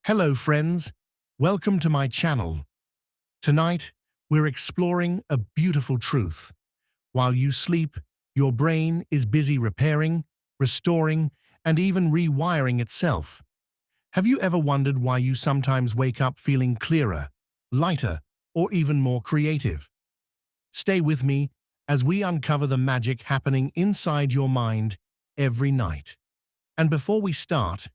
Hello friends, welcome to my channel. Tonight, we're exploring a beautiful truth. While you sleep, your brain is busy repairing, restoring, and even rewiring itself. Have you ever wondered why you sometimes wake up feeling clearer, lighter, or even more creative? Stay with me as we uncover the magic happening inside your mind every night. And before we start,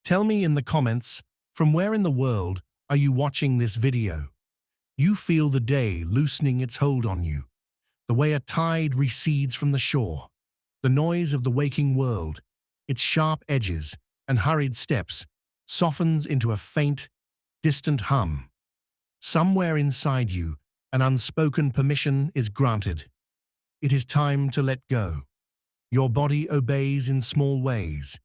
tell me in the comments, from where in the world are you watching this video? You feel the day loosening its hold on you, the way a tide recedes from the shore, the noise of the waking world, its sharp edges and hurried steps softens into a faint, distant hum. Somewhere inside you, an unspoken permission is granted. It is time to let go. Your body obeys in small ways.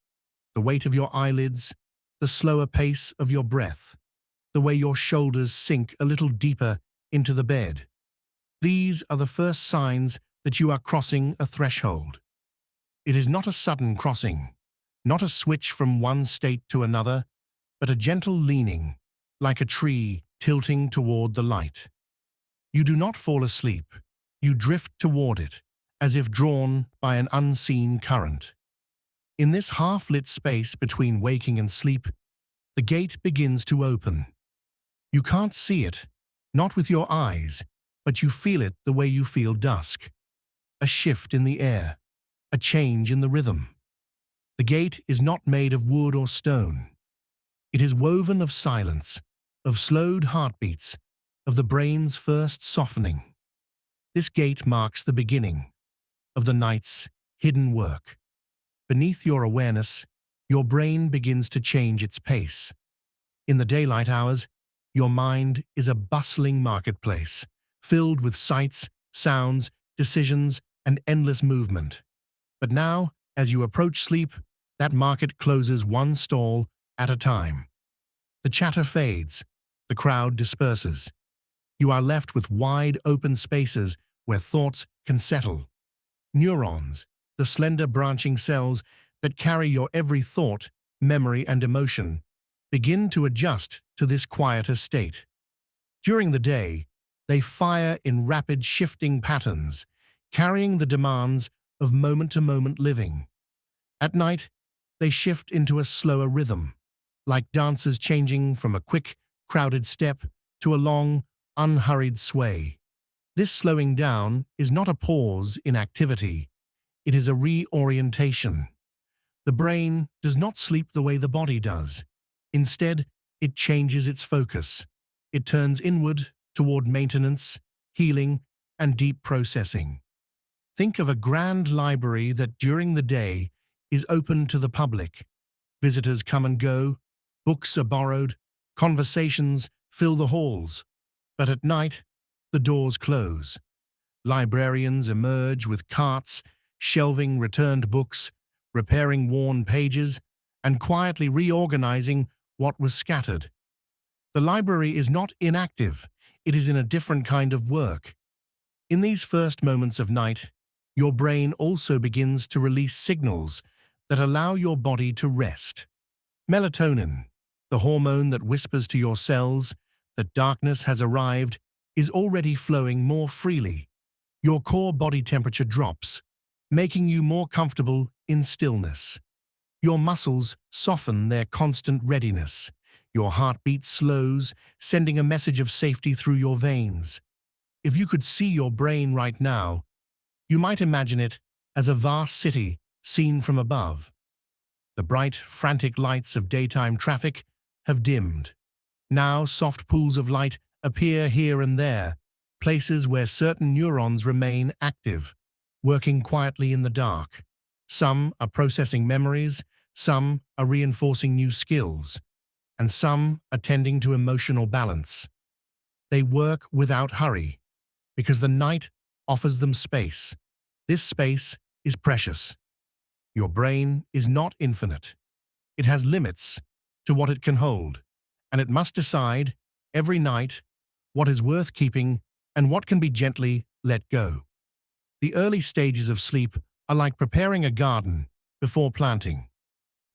The weight of your eyelids, the slower pace of your breath, the way your shoulders sink a little deeper into the bed. These are the first signs that you are crossing a threshold. It is not a sudden crossing, not a switch from one state to another, but a gentle leaning, like a tree tilting toward the light. You do not fall asleep, you drift toward it, as if drawn by an unseen current. In this half-lit space between waking and sleep, the gate begins to open. You can't see it, not with your eyes, but you feel it the way you feel dusk. A shift in the air, a change in the rhythm. The gate is not made of wood or stone. It is woven of silence, of slowed heartbeats, of the brain's first softening. This gate marks the beginning of the night's hidden work. Beneath your awareness, your brain begins to change its pace. In the daylight hours, your mind is a bustling marketplace, filled with sights, sounds, decisions, and endless movement. But now, as you approach sleep, that market closes one stall at a time. The chatter fades, the crowd disperses. You are left with wide open spaces where thoughts can settle. Neurons, the slender branching cells that carry your every thought, memory, and emotion, begin to adjust to this quieter state. During the day, they fire in rapid shifting patterns, carrying the demands of moment-to-moment living. At night, they shift into a slower rhythm, like dancers changing from a quick, crowded step to a long, unhurried sway. This slowing down is not a pause in activity. It is a reorientation. The brain does not sleep the way the body does. Instead, it changes its focus. It turns inward toward maintenance, healing, and deep processing. Think of a grand library that during the day is open to the public. Visitors come and go, books are borrowed, conversations fill the halls. But at night, the doors close. Librarians emerge with carts, shelving returned books, repairing worn pages, and quietly reorganizing what was scattered. The library is not inactive, it is in a different kind of work. In these first moments of night, your brain also begins to release signals that allow your body to rest. Melatonin, the hormone that whispers to your cells that darkness has arrived, is already flowing more freely. Your core body temperature drops, making you more comfortable in stillness. Your muscles soften their constant readiness. Your heartbeat slows, sending a message of safety through your veins. If you could see your brain right now, you might imagine it as a vast city seen from above. The bright, frantic lights of daytime traffic have dimmed. Now soft pools of light appear here and there, places where certain neurons remain active, working quietly in the dark. Some are processing memories, some are reinforcing new skills, and some are tending to emotional balance. They work without hurry, because the night offers them space. This space is precious. Your brain is not infinite. It has limits to what it can hold, and it must decide, every night, what is worth keeping and what can be gently let go. The early stages of sleep are like preparing a garden before planting,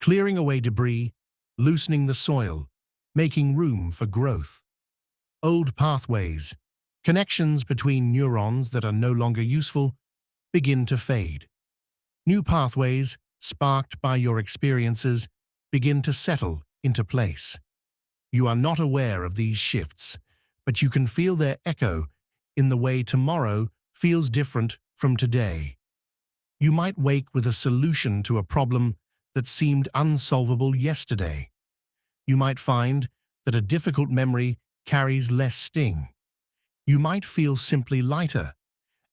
clearing away debris, loosening the soil, making room for growth. Old pathways, connections between neurons that are no longer useful, begin to fade. New pathways, sparked by your experiences, begin to settle into place. You are not aware of these shifts, but you can feel their echo in the way tomorrow feels different from today. You might wake with a solution to a problem that seemed unsolvable yesterday. You might find that a difficult memory carries less sting. You might feel simply lighter,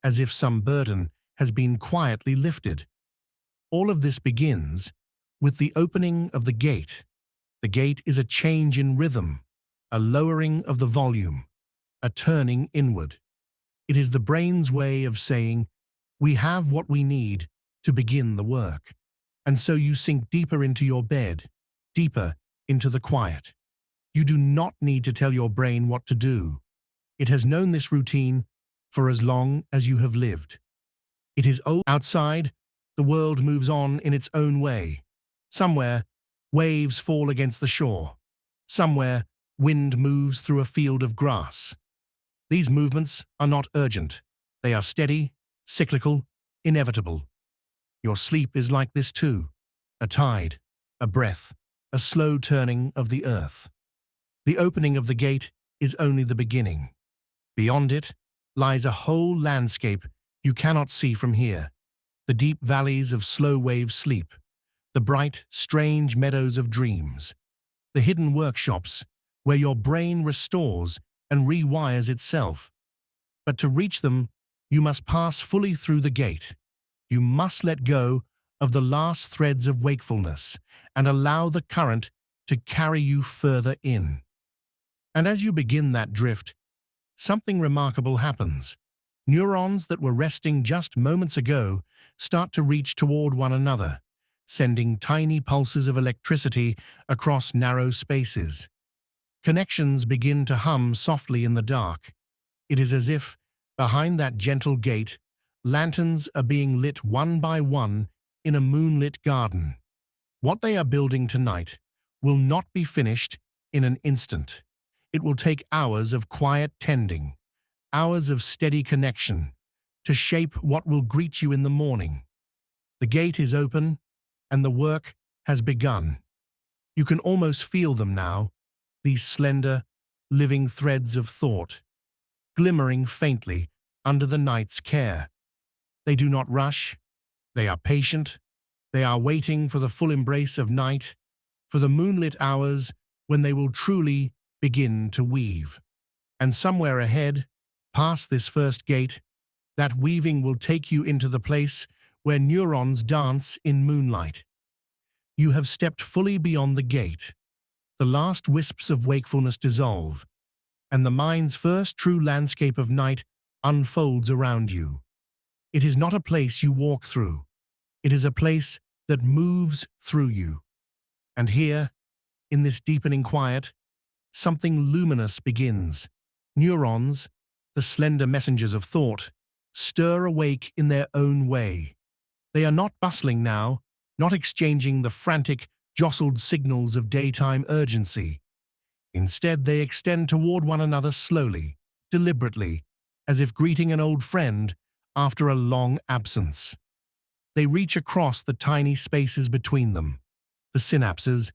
as if some burden has been quietly lifted. All of this begins with the opening of the gate. The gate is a change in rhythm, a lowering of the volume, a turning inward. It is the brain's way of saying, we have what we need to begin the work. And so you sink deeper into your bed, deeper into the quiet. You do not need to tell your brain what to do. It has known this routine for as long as you have lived. It is outside, the world moves on in its own way. Somewhere, waves fall against the shore. Somewhere, wind moves through a field of grass. These movements are not urgent. They are steady, cyclical, inevitable. Your sleep is like this too, a tide, a breath, a slow turning of the earth. The opening of the gate is only the beginning. Beyond it lies a whole landscape you cannot see from here. The deep valleys of slow-wave sleep, the bright, strange meadows of dreams, the hidden workshops where your brain restores and rewires itself. But to reach them, you must pass fully through the gate. You must let go of the last threads of wakefulness and allow the current to carry you further in. And as you begin that drift, something remarkable happens. Neurons that were resting just moments ago start to reach toward one another, sending tiny pulses of electricity across narrow spaces. Connections begin to hum softly in the dark. It is as if, behind that gentle gate, lanterns are being lit one by one in a moonlit garden. What they are building tonight will not be finished in an instant. It will take hours of quiet tending, hours of steady connection, to shape what will greet you in the morning. The gate is open, and the work has begun. You can almost feel them now, these slender, living threads of thought, glimmering faintly under the night's care. They do not rush. They are patient. They are waiting for the full embrace of night, for the moonlit hours when they will truly begin to weave. And somewhere ahead, past this first gate, that weaving will take you into the place where neurons dance in moonlight. You have stepped fully beyond the gate. The last wisps of wakefulness dissolve, and the mind's first true landscape of night unfolds around you. It is not a place you walk through. It is a place that moves through you. And here, in this deepening quiet, something luminous begins. Neurons, the slender messengers of thought, stir awake in their own way. They are not bustling now, not exchanging the frantic, jostled signals of daytime urgency. Instead, they extend toward one another slowly, deliberately, as if greeting an old friend after a long absence. They reach across the tiny spaces between them, the synapses,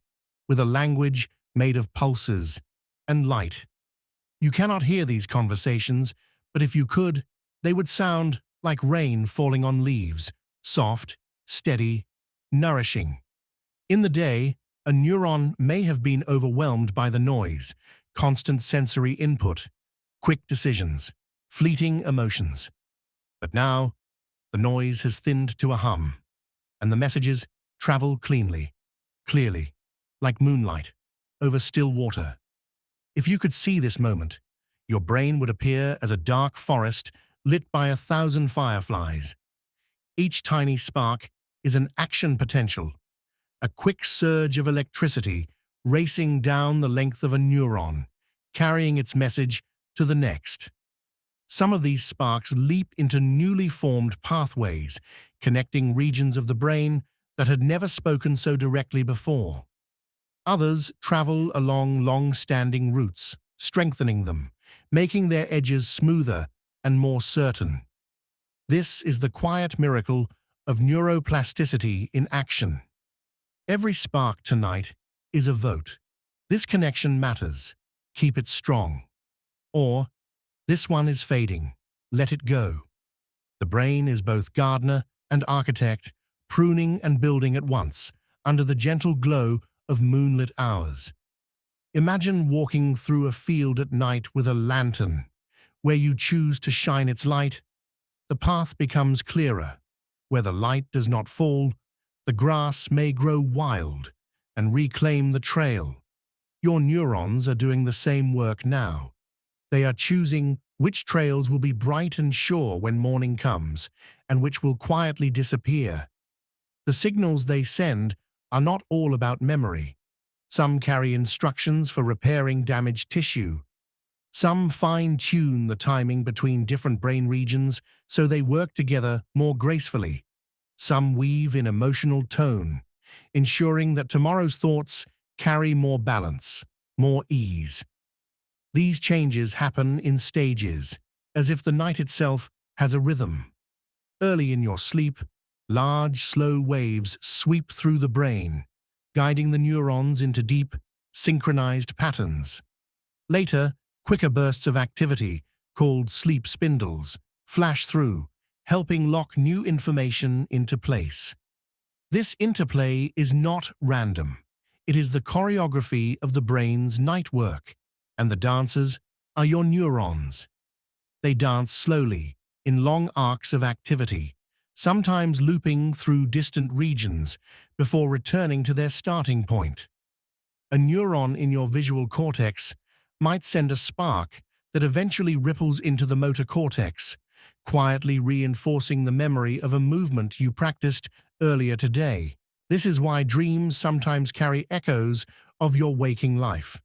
with a language made of pulses and light. You cannot hear these conversations, but if you could, they would sound like rain falling on leaves, soft, steady, nourishing. In the day, a neuron may have been overwhelmed by the noise, constant sensory input, quick decisions, fleeting emotions. But now, the noise has thinned to a hum, and the messages travel cleanly, clearly, like moonlight, over still water. If you could see this moment, your brain would appear as a dark forest lit by 1,000 fireflies. Each tiny spark is an action potential, a quick surge of electricity racing down the length of a neuron, carrying its message to the next. Some of these sparks leap into newly formed pathways, connecting regions of the brain that had never spoken so directly before. Others travel along long-standing routes, strengthening them, making their edges smoother and more certain. This is the quiet miracle of neuroplasticity in action. Every spark tonight is a vote. This connection matters. Keep it strong. Or, this one is fading. Let it go. The brain is both gardener and architect, pruning and building at once, under the gentle glow of moonlit hours. Imagine walking through a field at night with a lantern. Where you choose to shine its light, the path becomes clearer. Where the light does not fall, the grass may grow wild and reclaim the trail. Your neurons are doing the same work now. They are choosing which trails will be bright and sure when morning comes, and which will quietly disappear. The signals they send are not all about memory. Some carry instructions for repairing damaged tissue. Some fine-tune the timing between different brain regions so they work together more gracefully. Some weave in emotional tone, ensuring that tomorrow's thoughts carry more balance, more ease. These changes happen in stages, as if the night itself has a rhythm. Early in your sleep, large, slow waves sweep through the brain, guiding the neurons into deep, synchronized patterns. Later, quicker bursts of activity, called sleep spindles, flash through, helping lock new information into place. This interplay is not random. It is the choreography of the brain's night work, and the dancers are your neurons. They dance slowly, in long arcs of activity, sometimes looping through distant regions before returning to their starting point. A neuron in your visual cortex might send a spark that eventually ripples into the motor cortex, quietly reinforcing the memory of a movement you practiced earlier today. This is why dreams sometimes carry echoes of your waking life.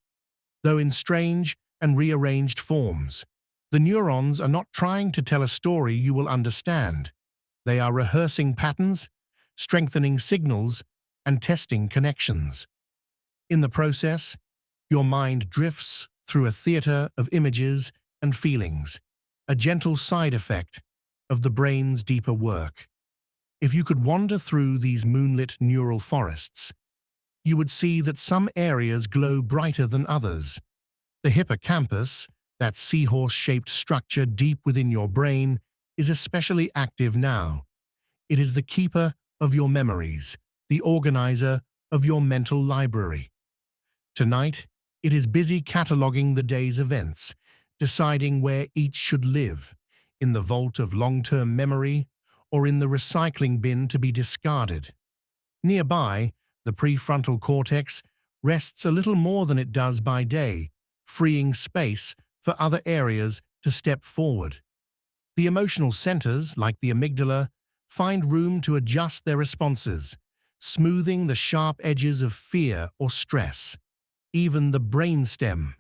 Though in strange and rearranged forms, the neurons are not trying to tell a story you will understand. They are rehearsing patterns, strengthening signals, and testing connections. In the process, your mind drifts through a theater of images and feelings, a gentle side effect of the brain's deeper work. If you could wander through these moonlit neural forests, you would see that some areas glow brighter than others. The hippocampus, that seahorse-shaped structure deep within your brain, is especially active now. It is the keeper of your memories, the organizer of your mental library. Tonight, it is busy cataloging the day's events, deciding where each should live, in the vault of long-term memory or in the recycling bin to be discarded. Nearby, the prefrontal cortex rests a little more than it does by day, freeing space for other areas to step forward. The emotional centers, like the amygdala, find room to adjust their responses, smoothing the sharp edges of fear or stress. Even the brainstem,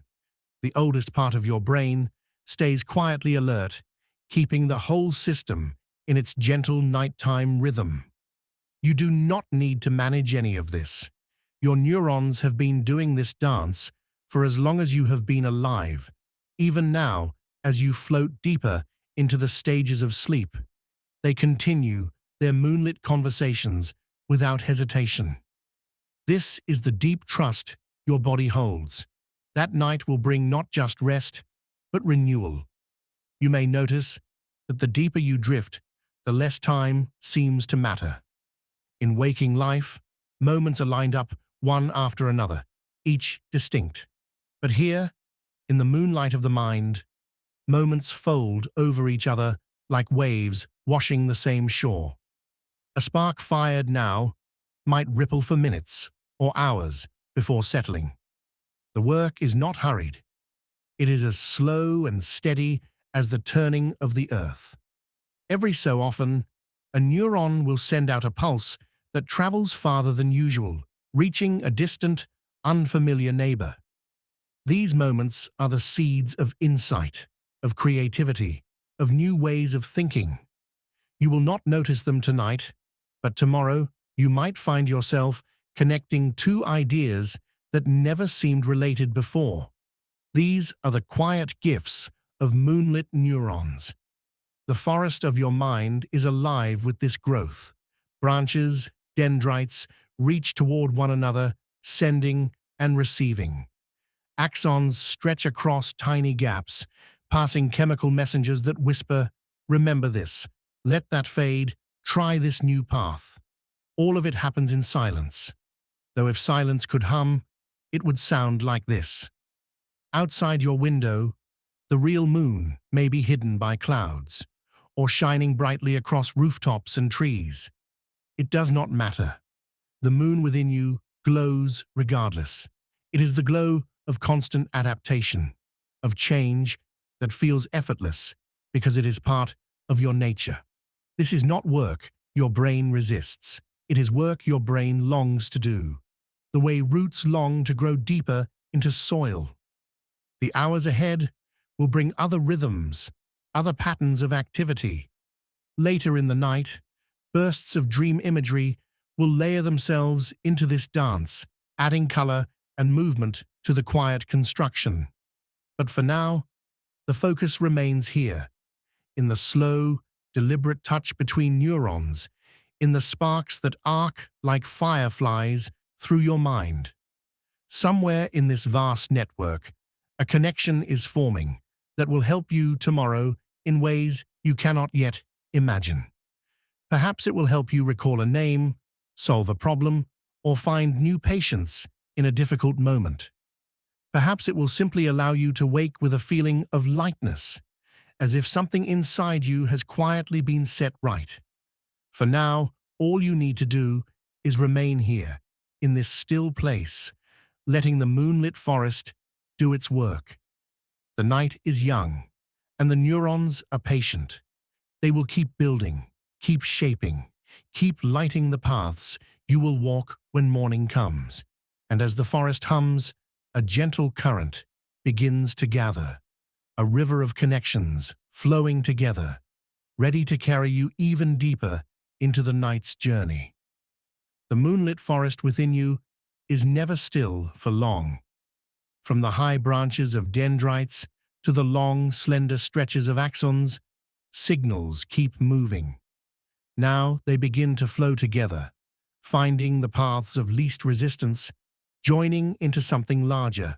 the oldest part of your brain, stays quietly alert, keeping the whole system in its gentle nighttime rhythm. You do not need to manage any of this. Your neurons have been doing this dance for as long as you have been alive. Even now, as you float deeper into the stages of sleep, they continue their moonlit conversations without hesitation. This is the deep trust your body holds. That night will bring not just rest, but renewal. You may notice that the deeper you drift, the less time seems to matter. In waking life, moments are lined up one after another, each distinct. But here, in the moonlight of the mind, moments fold over each other like waves washing the same shore. A spark fired now might ripple for minutes or hours before settling. The work is not hurried. It is as slow and steady as the turning of the earth. Every so often, a neuron will send out a pulse that travels farther than usual, reaching a distant, unfamiliar neighbor. These moments are the seeds of insight, of creativity, of new ways of thinking. You will not notice them tonight, but tomorrow you might find yourself connecting two ideas that never seemed related before. These are the quiet gifts of moonlit neurons. The forest of your mind is alive with this growth. Branches, dendrites, reach toward one another, sending and receiving. Axons stretch across tiny gaps, passing chemical messengers that whisper, "Remember this, let that fade, try this new path." All of it happens in silence, though if silence could hum, it would sound like this. Outside your window, the real moon may be hidden by clouds, or shining brightly across rooftops and trees. It does not matter. The moon within you glows regardless. It is the glow of constant adaptation, of change that feels effortless because it is part of your nature. This is not work your brain resists. It is work your brain longs to do, the way roots long to grow deeper into soil. The hours ahead will bring other rhythms, other patterns of activity. Later in the night, bursts of dream imagery will layer themselves into this dance, adding color and movement to the quiet construction. But for now, the focus remains here, in the slow, deliberate touch between neurons, in the sparks that arc like fireflies through your mind. Somewhere in this vast network, a connection is forming that will help you tomorrow in ways you cannot yet imagine. Perhaps it will help you recall a name, solve a problem, or find new patience in a difficult moment. Perhaps it will simply allow you to wake with a feeling of lightness, as if something inside you has quietly been set right. For now, all you need to do is remain here, in this still place, letting the moonlit forest do its work. The night is young, and the neurons are patient. They will keep building, keep shaping, keep lighting the paths you will walk when morning comes. And as the forest hums, a gentle current begins to gather, a river of connections flowing together, ready to carry you even deeper into the night's journey. The moonlit forest within you is never still for long. From the high branches of dendrites to the long, slender stretches of axons, signals keep moving. Now they begin to flow together, finding the paths of least resistance, joining into something larger,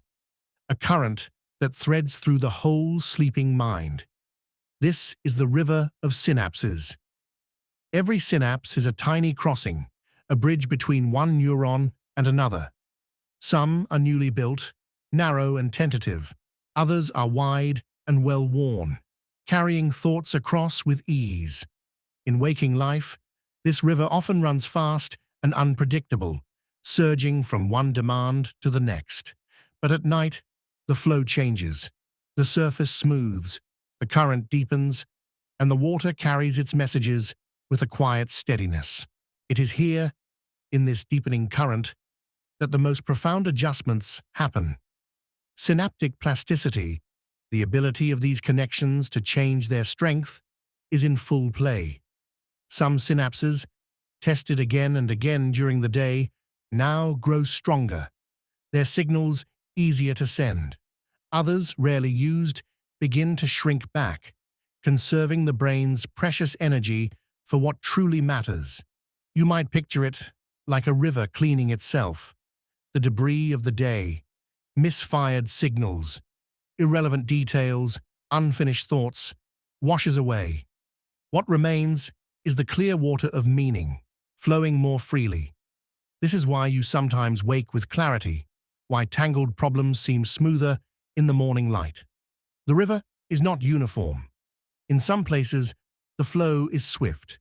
a current that threads through the whole sleeping mind. This is the river of synapses. Every synapse is a tiny crossing, a bridge between one neuron and another. Some are newly built, narrow and tentative. Others are wide and well-worn, carrying thoughts across with ease. In waking life, this river often runs fast and unpredictable, surging from one demand to the next. But at night, the flow changes. The surface smooths, the current deepens, and the water carries its messages with a quiet steadiness. It is here, in this deepening current, that the most profound adjustments happen. Synaptic plasticity, the ability of these connections to change their strength, is in full play. Some synapses, tested again and again during the day, now grow stronger, their signals easier to send. Others, rarely used, begin to shrink back, conserving the brain's precious energy for what truly matters. You might picture it like a river cleaning itself. The debris of the day, misfired signals, irrelevant details, unfinished thoughts, washes away. What remains is the clear water of meaning, flowing more freely. This is why you sometimes wake with clarity, why tangled problems seem smoother in the morning light. The river is not uniform. In some places, the flow is swift.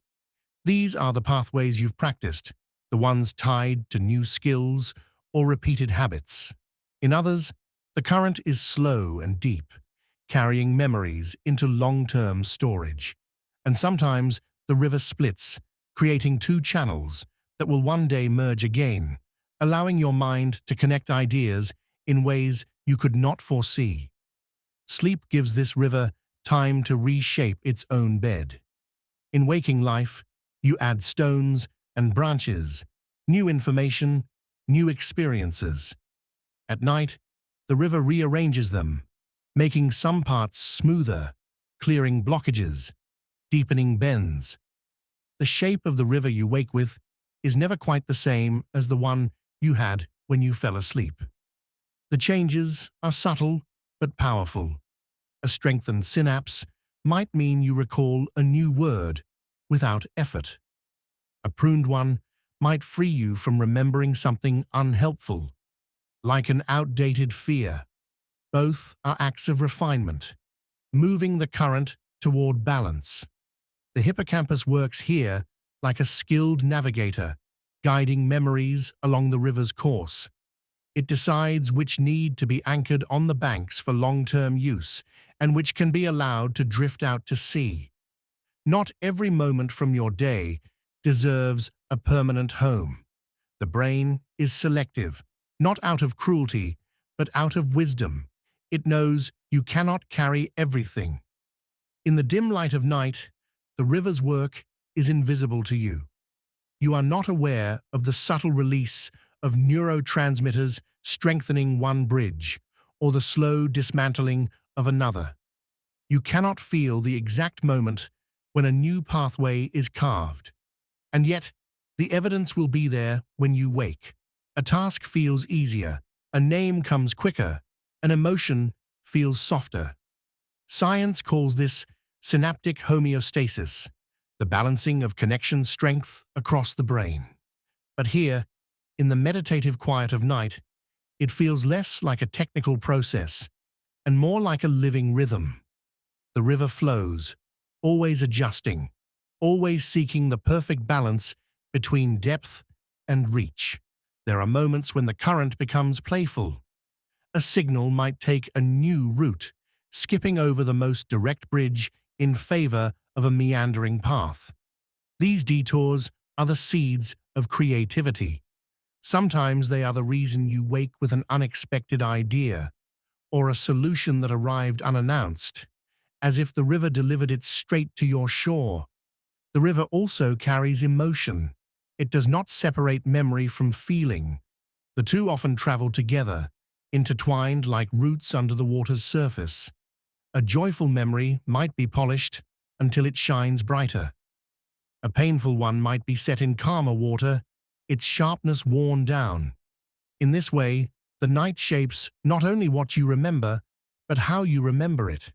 These are the pathways you've practiced, the ones tied to new skills or repeated habits. In others, the current is slow and deep, carrying memories into long-term storage. And sometimes the river splits, creating two channels that will one day merge again, allowing your mind to connect ideas in ways you could not foresee. Sleep gives this river time to reshape its own bed. In waking life, you add stones and branches, new information, new experiences. At night, the river rearranges them, making some parts smoother, clearing blockages, deepening bends. The shape of the river you wake with is never quite the same as the one you had when you fell asleep. The changes are subtle but powerful. A strengthened synapse might mean you recall a new word without effort. A pruned one might free you from remembering something unhelpful, like an outdated fear. Both are acts of refinement, moving the current toward balance. The hippocampus works here like a skilled navigator, guiding memories along the river's course. It decides which need to be anchored on the banks for long-term use and which can be allowed to drift out to sea. Not every moment from your day deserves a permanent home. The brain is selective, not out of cruelty, but out of wisdom. It knows you cannot carry everything. In the dim light of night, the river's work is invisible to you. You are not aware of the subtle release of neurotransmitters strengthening one bridge, or the slow dismantling of another. You cannot feel the exact moment when a new pathway is carved. And yet, the evidence will be there when you wake. A task feels easier, a name comes quicker, an emotion feels softer. Science calls this synaptic homeostasis, the balancing of connection strength across the brain. But here, in the meditative quiet of night, it feels less like a technical process and more like a living rhythm. The river flows, always adjusting, always seeking the perfect balance between depth and reach. There are moments when the current becomes playful. A signal might take a new route, skipping over the most direct bridge in favor of a meandering path. These detours are the seeds of creativity. Sometimes they are the reason you wake with an unexpected idea or a solution that arrived unannounced, as if the river delivered it straight to your shore. The river also carries emotion. It does not separate memory from feeling. The two often travel together, intertwined like roots under the water's surface. A joyful memory might be polished until it shines brighter. A painful one might be set in calmer water, its sharpness worn down. In this way, the night shapes not only what you remember, but how you remember it.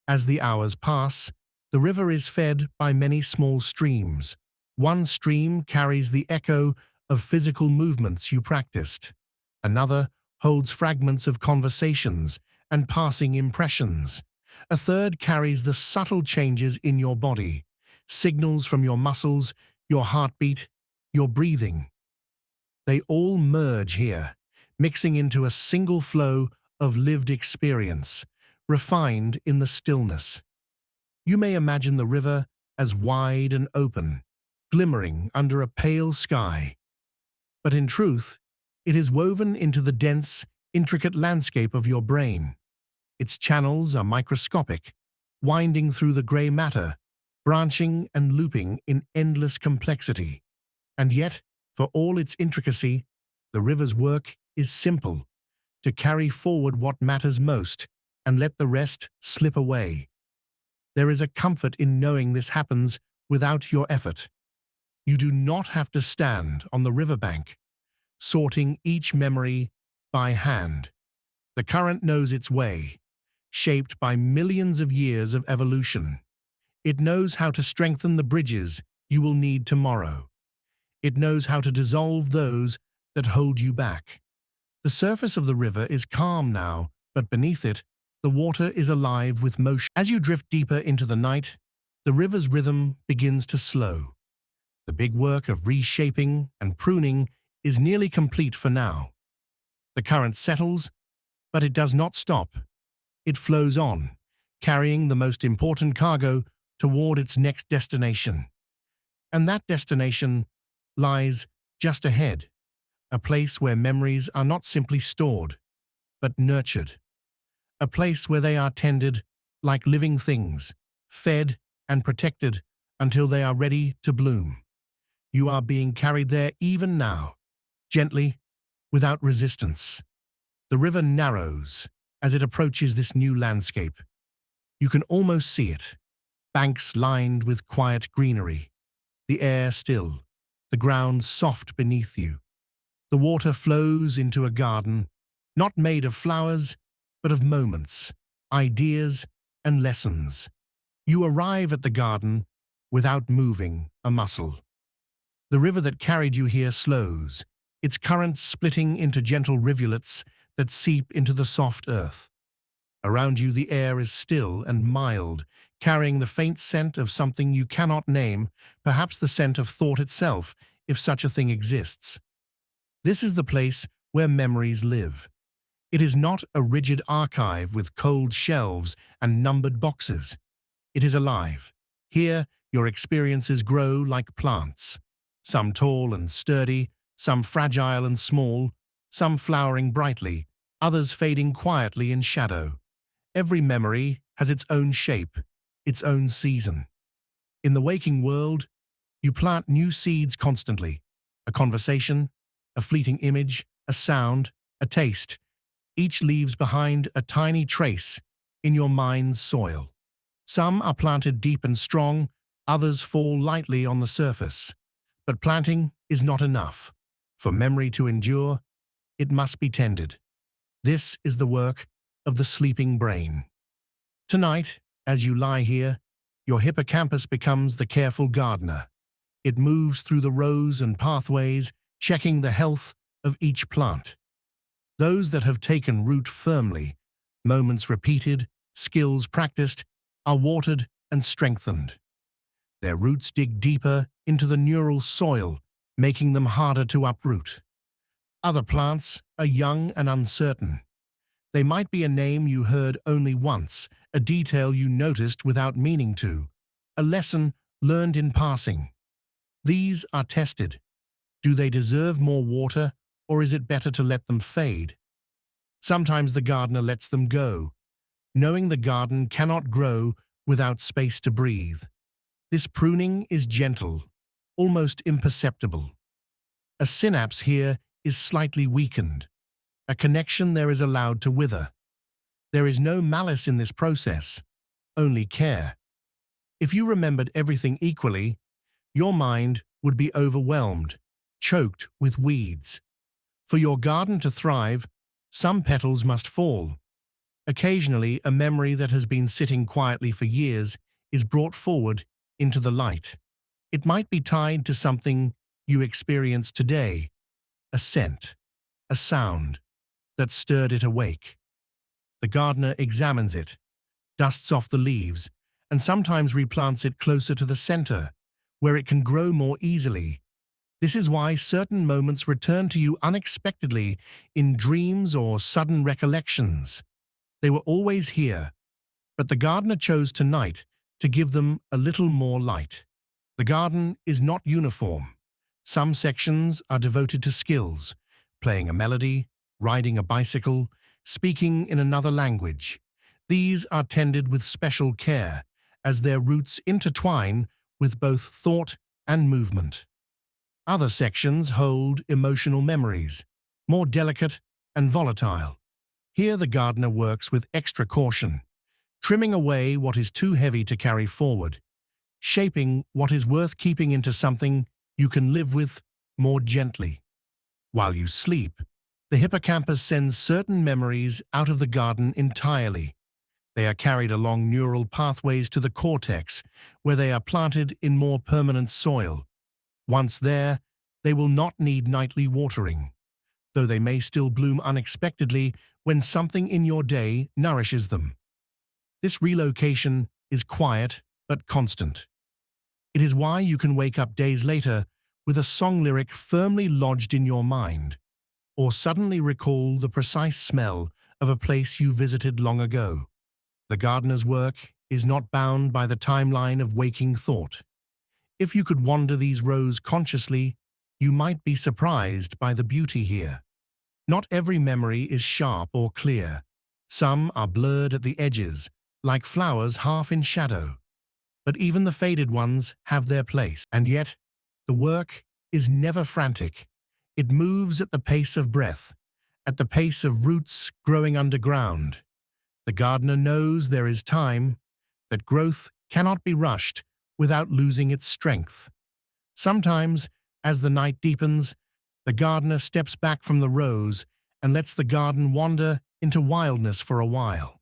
As the hours pass, the river is fed by many small streams. One stream carries the echo of physical movements you practiced. Another holds fragments of conversations and passing impressions. A third carries the subtle changes in your body, signals from your muscles, your heartbeat, your breathing. They all merge here, mixing into a single flow of lived experience, refined in the stillness. You may imagine the river as wide and open, glimmering under a pale sky. But in truth, it is woven into the dense, intricate landscape of your brain. Its channels are microscopic, winding through the gray matter, branching and looping in endless complexity. And yet, for all its intricacy, the river's work is simple: to carry forward what matters most and let the rest slip away. There is a comfort in knowing this happens without your effort. You do not have to stand on the riverbank, sorting each memory by hand. The current knows its way, shaped by millions of years of evolution. It knows how to strengthen the bridges you will need tomorrow. It knows how to dissolve those that hold you back. The surface of the river is calm now, but beneath it, the water is alive with motion. As you drift deeper into the night, the river's rhythm begins to slow. The big work of reshaping and pruning is nearly complete for now. The current settles, but it does not stop. It flows on, carrying the most important cargo toward its next destination. And that destination lies just ahead, a place where memories are not simply stored, but nurtured. A place where they are tended like living things, fed and protected until they are ready to bloom. You are being carried there even now, gently, without resistance. The river narrows as it approaches this new landscape. You can almost see it, banks lined with quiet greenery, the air still, the ground soft beneath you. The water flows into a garden, not made of flowers, but of moments, ideas, and lessons. You arrive at the garden without moving a muscle. The river that carried you here slows, its currents splitting into gentle rivulets that seep into the soft earth. Around you the air is still and mild, carrying the faint scent of something you cannot name, perhaps the scent of thought itself, if such a thing exists. This is the place where memories live. It is not a rigid archive with cold shelves and numbered boxes. It is alive. Here, your experiences grow like plants, some tall and sturdy, some fragile and small, some flowering brightly, others fading quietly in shadow. Every memory has its own shape, its own season. In the waking world, you plant new seeds constantly. A conversation, a fleeting image, a sound, a taste. Each leaves behind a tiny trace in your mind's soil. Some are planted deep and strong, others fall lightly on the surface. But planting is not enough. For memory to endure, it must be tended. This is the work of the sleeping brain. Tonight, as you lie here, your hippocampus becomes the careful gardener. It moves through the rows and pathways, checking the health of each plant. Those that have taken root firmly, moments repeated, skills practiced, are watered and strengthened. Their roots dig deeper into the neural soil, making them harder to uproot. Other plants are young and uncertain. They might be a name you heard only once, a detail you noticed without meaning to, a lesson learned in passing. These are tested. Do they deserve more water, or is it better to let them fade? Sometimes the gardener lets them go, knowing the garden cannot grow without space to breathe. This pruning is gentle, almost imperceptible. A synapse here is slightly weakened. A connection there is allowed to wither. There is no malice in this process, only care. If you remembered everything equally, your mind would be overwhelmed, choked with weeds. For your garden to thrive, some petals must fall. Occasionally, a memory that has been sitting quietly for years is brought forward into the light. It might be tied to something you experience today, a scent, a sound that stirred it awake. The gardener examines it, dusts off the leaves, and sometimes replants it closer to the center, where it can grow more easily. This is why certain moments return to you unexpectedly in dreams or sudden recollections. They were always here, but the gardener chose tonight to give them a little more light. The garden is not uniform. Some sections are devoted to skills, playing a melody, riding a bicycle, speaking in another language. These are tended with special care, as their roots intertwine with both thought and movement. Other sections hold emotional memories, more delicate and volatile. Here the gardener works with extra caution, trimming away what is too heavy to carry forward, shaping what is worth keeping into something you can live with more gently. While you sleep, the hippocampus sends certain memories out of the garden entirely. They are carried along neural pathways to the cortex, where they are planted in more permanent soil. Once there, they will not need nightly watering, though they may still bloom unexpectedly when something in your day nourishes them. This relocation is quiet but constant. It is why you can wake up days later with a song lyric firmly lodged in your mind, or suddenly recall the precise smell of a place you visited long ago. The gardener's work is not bound by the timeline of waking thought. If you could wander these rows consciously, you might be surprised by the beauty here. Not every memory is sharp or clear. Some are blurred at the edges, like flowers half in shadow. But even the faded ones have their place, and yet the work is never frantic. It moves at the pace of breath, at the pace of roots growing underground. The gardener knows there is time, that growth cannot be rushed without losing its strength. Sometimes, as the night deepens, the gardener steps back from the rows and lets the garden wander into wildness for a while.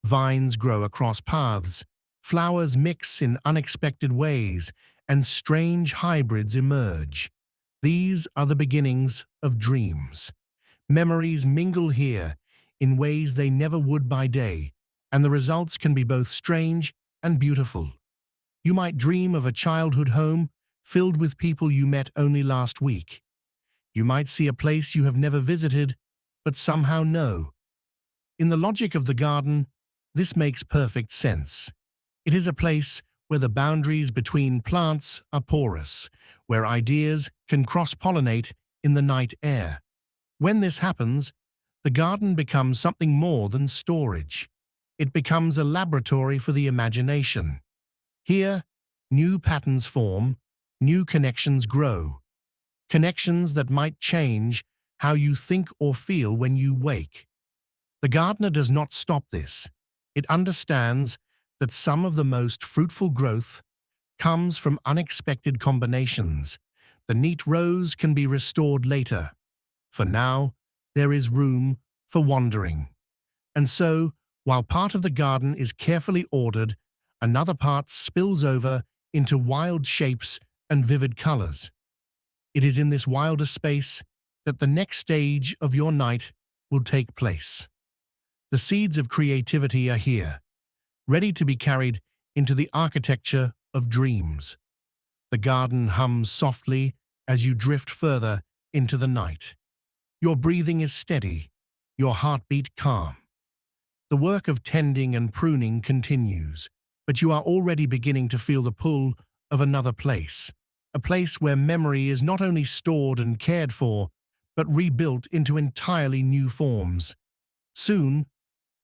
Vines grow across paths, flowers mix in unexpected ways, and strange hybrids emerge. These are the beginnings of dreams. Memories mingle here in ways they never would by day, and the results can be both strange and beautiful. You might dream of a childhood home filled with people you met only last week. You might see a place you have never visited, but somehow know. In the logic of the garden, this makes perfect sense. It is a place where the boundaries between plants are porous, where ideas can cross-pollinate in the night air. When this happens, the garden becomes something more than storage. It becomes a laboratory for the imagination. Here, new patterns form, new connections grow. Connections that might change how you think or feel when you wake. The gardener does not stop this. It understands that some of the most fruitful growth comes from unexpected combinations. The neat rows can be restored later. For now, there is room for wandering. And so, while part of the garden is carefully ordered, another part spills over into wild shapes and vivid colors. It is in this wilder space that the next stage of your night will take place. The seeds of creativity are here, ready to be carried into the architecture of dreams. The garden hums softly as you drift further into the night. Your breathing is steady, your heartbeat calm. The work of tending and pruning continues, but you are already beginning to feel the pull of another place, a place where memory is not only stored and cared for, but rebuilt into entirely new forms. Soon,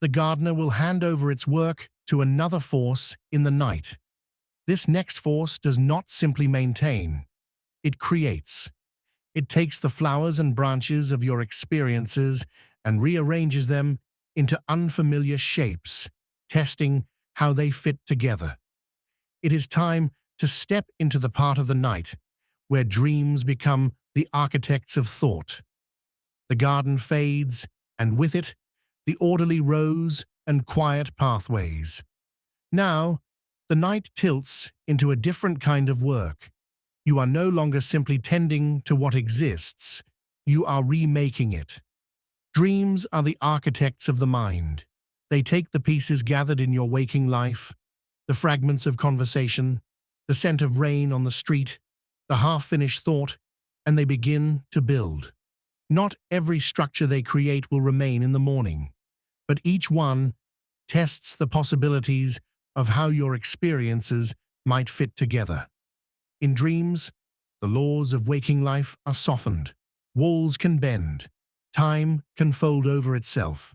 the gardener will hand over its work to another force in the night. This next force does not simply maintain, it creates. It takes the flowers and branches of your experiences and rearranges them into unfamiliar shapes, testing how they fit together. It is time to step into the part of the night where dreams become the architects of thought. The garden fades, and with it, the orderly rows and quiet pathways. Now, the night tilts into a different kind of work. You are no longer simply tending to what exists, you are remaking it. Dreams are the architects of the mind. They take the pieces gathered in your waking life, the fragments of conversation, the scent of rain on the street, the half-finished thought, and they begin to build. Not every structure they create will remain in the morning, but each one tests the possibilities of how your experiences might fit together. In dreams, the laws of waking life are softened. Walls can bend. Time can fold over itself.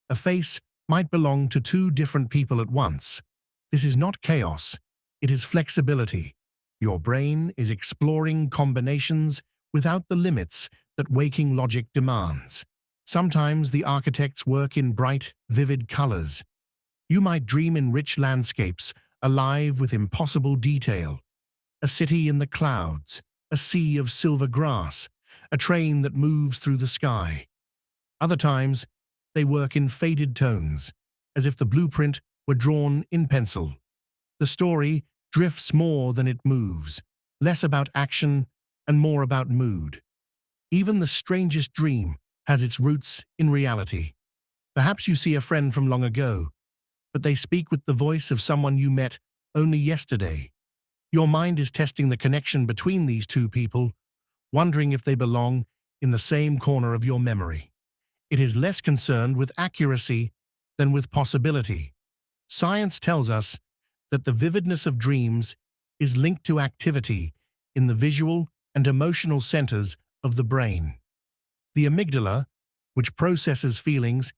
A face might belong to two different people at once. This is not chaos, it is flexibility. Your brain is exploring combinations without the limits that waking logic demands. Sometimes the architects work in bright, vivid colors. You might dream in rich landscapes, alive with impossible detail. A city in the clouds, a sea of silver grass, a train that moves through the sky. Other times, they work in faded tones, as if the blueprint were drawn in pencil. The story drifts more than it moves, less about action and more about mood. Even the strangest dream has its roots in reality. Perhaps you see a friend from long ago, but they speak with the voice of someone you met only yesterday. Your mind is testing the connection between these two people, wondering if they belong in the same corner of your memory. It is less concerned with accuracy than with possibility. Science tells us that the vividness of dreams is linked to activity in the visual and emotional centers of the brain. The amygdala, which processes feelings,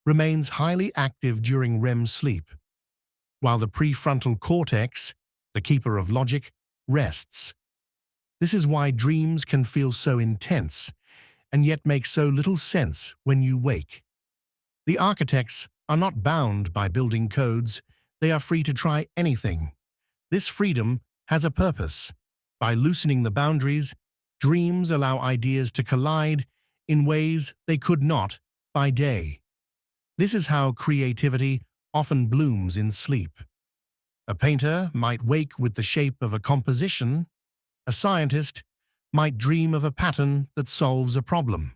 remains highly active during REM sleep, while the prefrontal cortex, the keeper of logic, rests. This is why dreams can feel so intense. and yet make so little sense when you wake. The architects are not bound by building codes, they are free to try anything. This freedom has a purpose. By loosening the boundaries, dreams allow ideas to collide in ways they could not by day. This is how creativity often blooms in sleep. A painter might wake with the shape of a composition. A scientist might dream of a pattern that solves a problem.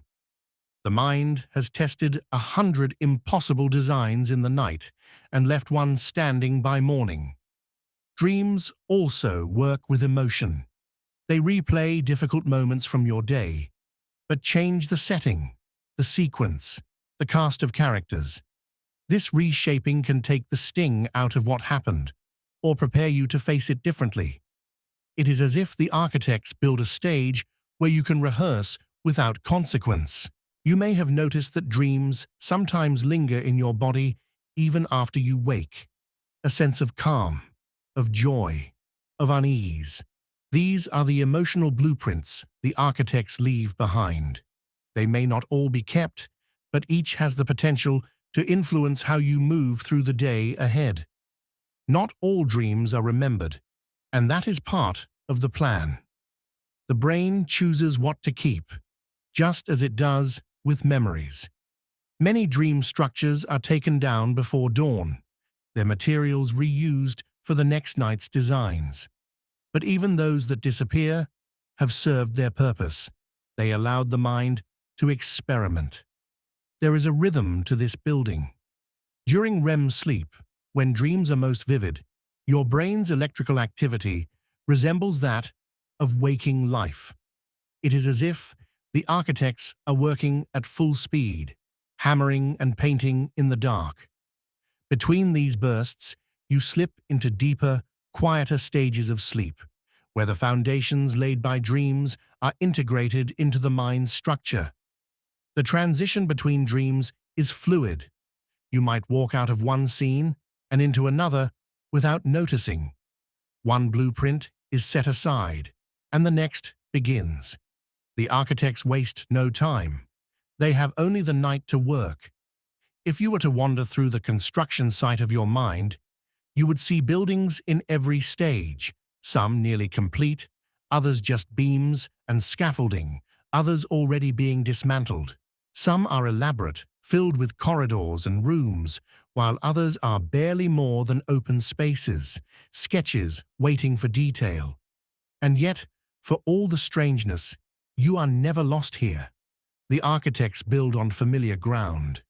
The mind has tested 100 impossible designs in the night and left one standing by morning. Dreams also work with emotion. They replay difficult moments from your day, but change the setting, the sequence, the cast of characters. This reshaping can take the sting out of what happened, or prepare you to face it differently. It is as if the architects build a stage where you can rehearse without consequence. You may have noticed that dreams sometimes linger in your body even after you wake. A sense of calm, of joy, of unease. These are the emotional blueprints the architects leave behind. They may not all be kept, but each has the potential to influence how you move through the day ahead. Not all dreams are remembered, and that is part of the plan. The brain chooses what to keep, just as it does with memories. Many dream structures are taken down before dawn, their materials reused for the next night's designs. But even those that disappear have served their purpose. They allowed the mind to experiment. There is a rhythm to this building. During REM sleep, when dreams are most vivid, your brain's electrical activity resembles that of waking life. It is as if the architects are working at full speed, hammering and painting in the dark. Between these bursts, you slip into deeper, quieter stages of sleep, where the foundations laid by dreams are integrated into the mind's structure. The transition between dreams is fluid. You might walk out of one scene and into another without noticing. One blueprint is set aside, and the next begins. The architects waste no time. They have only the night to work. If you were to wander through the construction site of your mind, you would see buildings in every stage, some nearly complete, others just beams and scaffolding, others already being dismantled. Some are elaborate, filled with corridors and rooms, while others are barely more than open spaces, sketches waiting for detail. And yet, for all the strangeness, you are never lost here. The architects build on familiar ground.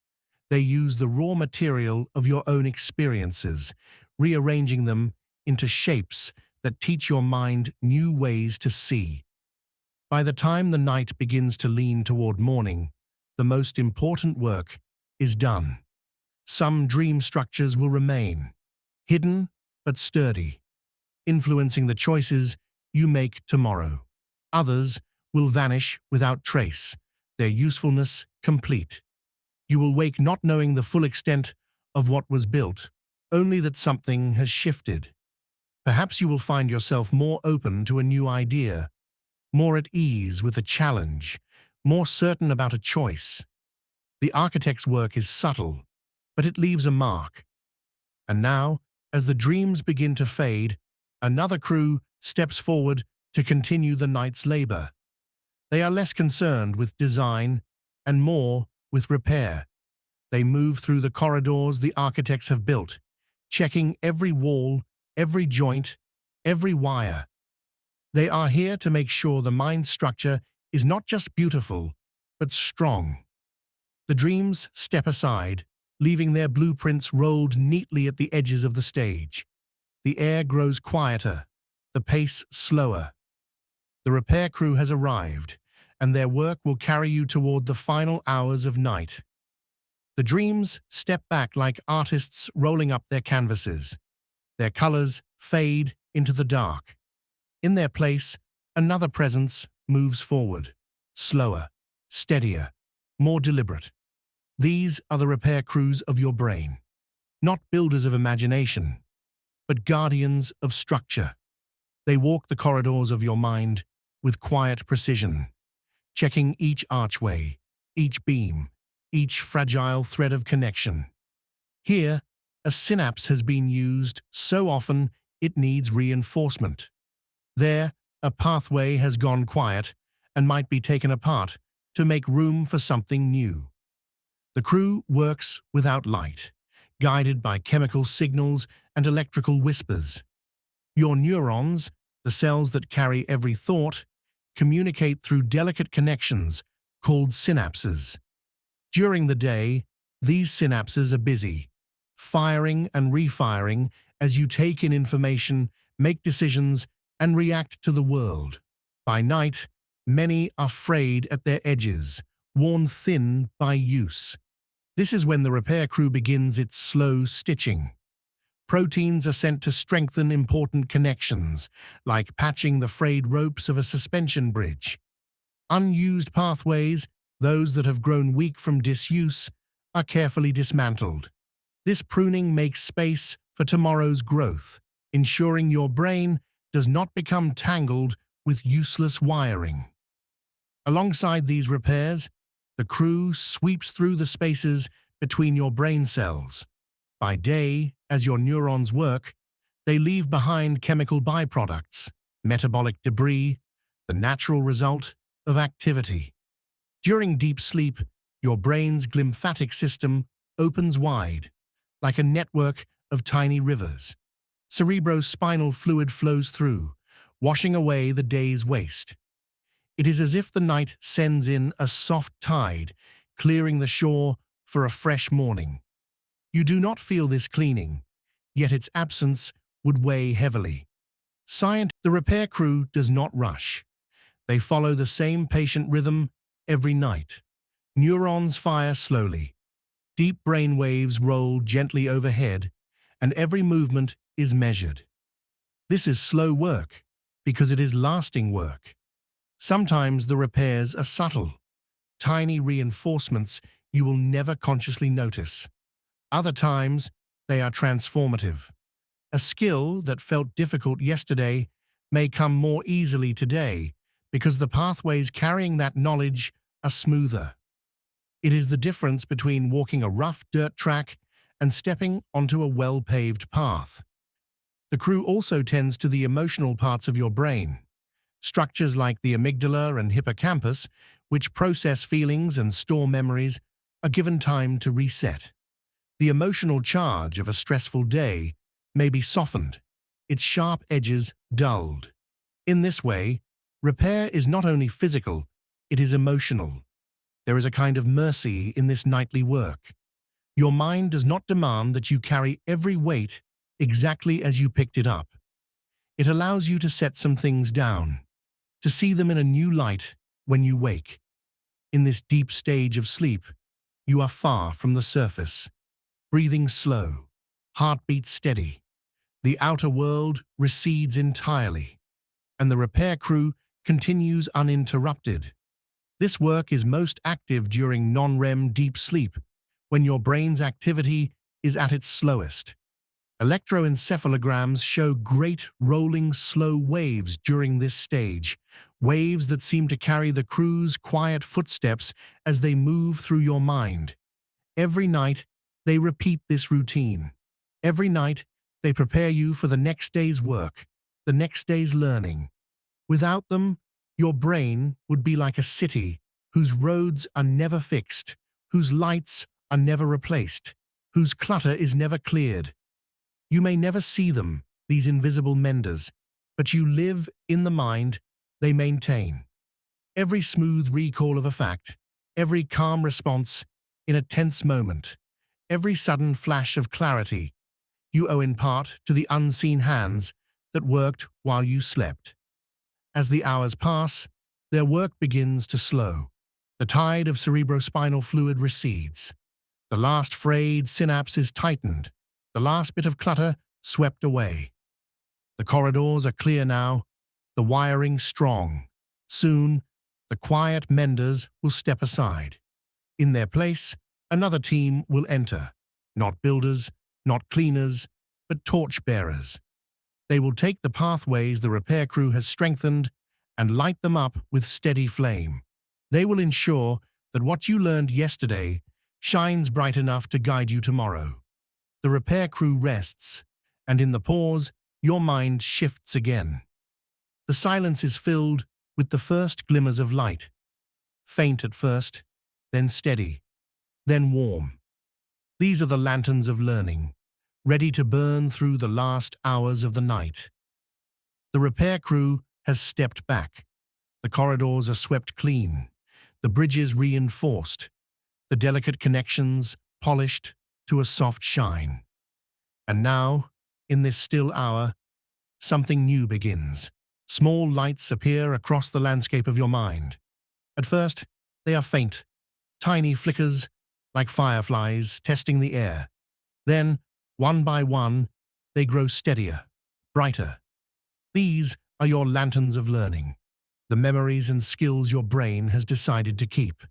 They use the raw material of your own experiences, rearranging them into shapes that teach your mind new ways to see. By the time the night begins to lean toward morning, the most important work is done. Some dream structures will remain, hidden but sturdy, influencing the choices you make tomorrow. Others will vanish without trace, their usefulness complete. You will wake not knowing the full extent of what was built, only that something has shifted. Perhaps you will find yourself more open to a new idea, more at ease with a challenge, more certain about a choice. The architect's work is subtle, but it leaves a mark. And now, as the dreams begin to fade, another crew steps forward to continue the night's labor. They are less concerned with design and more with repair. They move through the corridors the architects have built, checking every wall, every joint, every wire. They are here to make sure the mind structure is not just beautiful, but strong. The dreams step aside, leaving their blueprints rolled neatly at the edges of the stage. The air grows quieter, the pace slower. The repair crew has arrived, and their work will carry you toward the final hours of night. The dreams step back like artists rolling up their canvases. Their colors fade into the dark. In their place, another presence moves forward, slower, steadier, more deliberate. These are the repair crews of your brain, not builders of imagination, but guardians of structure. They walk the corridors of your mind with quiet precision, checking each archway, each beam, each fragile thread of connection. Here, a synapse has been used so often it needs reinforcement. There, a pathway has gone quiet and might be taken apart to make room for something new. The crew works without light, guided by chemical signals and electrical whispers. Your neurons, the cells that carry every thought, communicate through delicate connections called synapses. During the day, these synapses are busy, firing and refiring as you take in information, make decisions, and react to the world. By night, many are frayed at their edges, worn thin by use. This is when the repair crew begins its slow stitching. Proteins are sent to strengthen important connections, like patching the frayed ropes of a suspension bridge. Unused pathways, those that have grown weak from disuse, are carefully dismantled. This pruning makes space for tomorrow's growth, ensuring your brain does not become tangled with useless wiring. Alongside these repairs, the crew sweeps through the spaces between your brain cells. By day, as your neurons work, they leave behind chemical byproducts, metabolic debris, the natural result of activity. During deep sleep, your brain's glymphatic system opens wide, like a network of tiny rivers. Cerebrospinal fluid flows through, washing away the day's waste. It is as if the night sends in a soft tide, clearing the shore for a fresh morning. You do not feel this cleaning, yet its absence would weigh heavily. The repair crew does not rush. They follow the same patient rhythm every night. Neurons fire slowly. Deep brain waves roll gently overhead, and every movement is measured. This is slow work because it is lasting work. Sometimes the repairs are subtle, tiny reinforcements you will never consciously notice. Other times, they are transformative. A skill that felt difficult yesterday may come more easily today because the pathways carrying that knowledge are smoother. It is the difference between walking a rough dirt track and stepping onto a well-paved path. The crew also tends to the emotional parts of your brain. Structures like the amygdala and hippocampus, which process feelings and store memories, are given time to reset. The emotional charge of a stressful day may be softened, its sharp edges dulled. In this way, repair is not only physical, it is emotional. There is a kind of mercy in this nightly work. Your mind does not demand that you carry every weight exactly as you picked it up. It allows you to set some things down, to see them in a new light when you wake. In this deep stage of sleep, you are far from the surface, breathing slow, heartbeat steady. The outer world recedes entirely, and the repair crew continues uninterrupted. This work is most active during non-REM deep sleep, when your brain's activity is at its slowest. Electroencephalograms show great rolling slow waves during this stage, waves that seem to carry the crew's quiet footsteps as they move through your mind. Every night, they repeat this routine. Every night, they prepare you for the next day's work, the next day's learning. Without them, your brain would be like a city whose roads are never fixed, whose lights are never replaced, whose clutter is never cleared. You may never see them, these invisible menders, but you live in the mind they maintain. Every smooth recall of a fact, every calm response in a tense moment, every sudden flash of clarity, you owe in part to the unseen hands that worked while you slept. As the hours pass, their work begins to slow. The tide of cerebrospinal fluid recedes. The last frayed synapse is tightened, the last bit of clutter swept away. The corridors are clear now, the wiring strong. Soon, the quiet menders will step aside. In their place, another team will enter, not builders, not cleaners, but torchbearers. They will take the pathways the repair crew has strengthened and light them up with steady flame. They will ensure that what you learned yesterday shines bright enough to guide you tomorrow. The repair crew rests, and in the pause, your mind shifts again. The silence is filled with the first glimmers of light, faint at first, then steady, then warm. These are the lanterns of learning, ready to burn through the last hours of the night. The repair crew has stepped back. The corridors are swept clean, the bridges reinforced, the delicate connections polished to a soft shine. And now, in this still hour, something new begins. Small lights appear across the landscape of your mind. At first, they are faint, tiny flickers like fireflies testing the air. Then, one by one, they grow steadier, brighter. These are your lanterns of learning, the memories and skills your brain has decided to keep.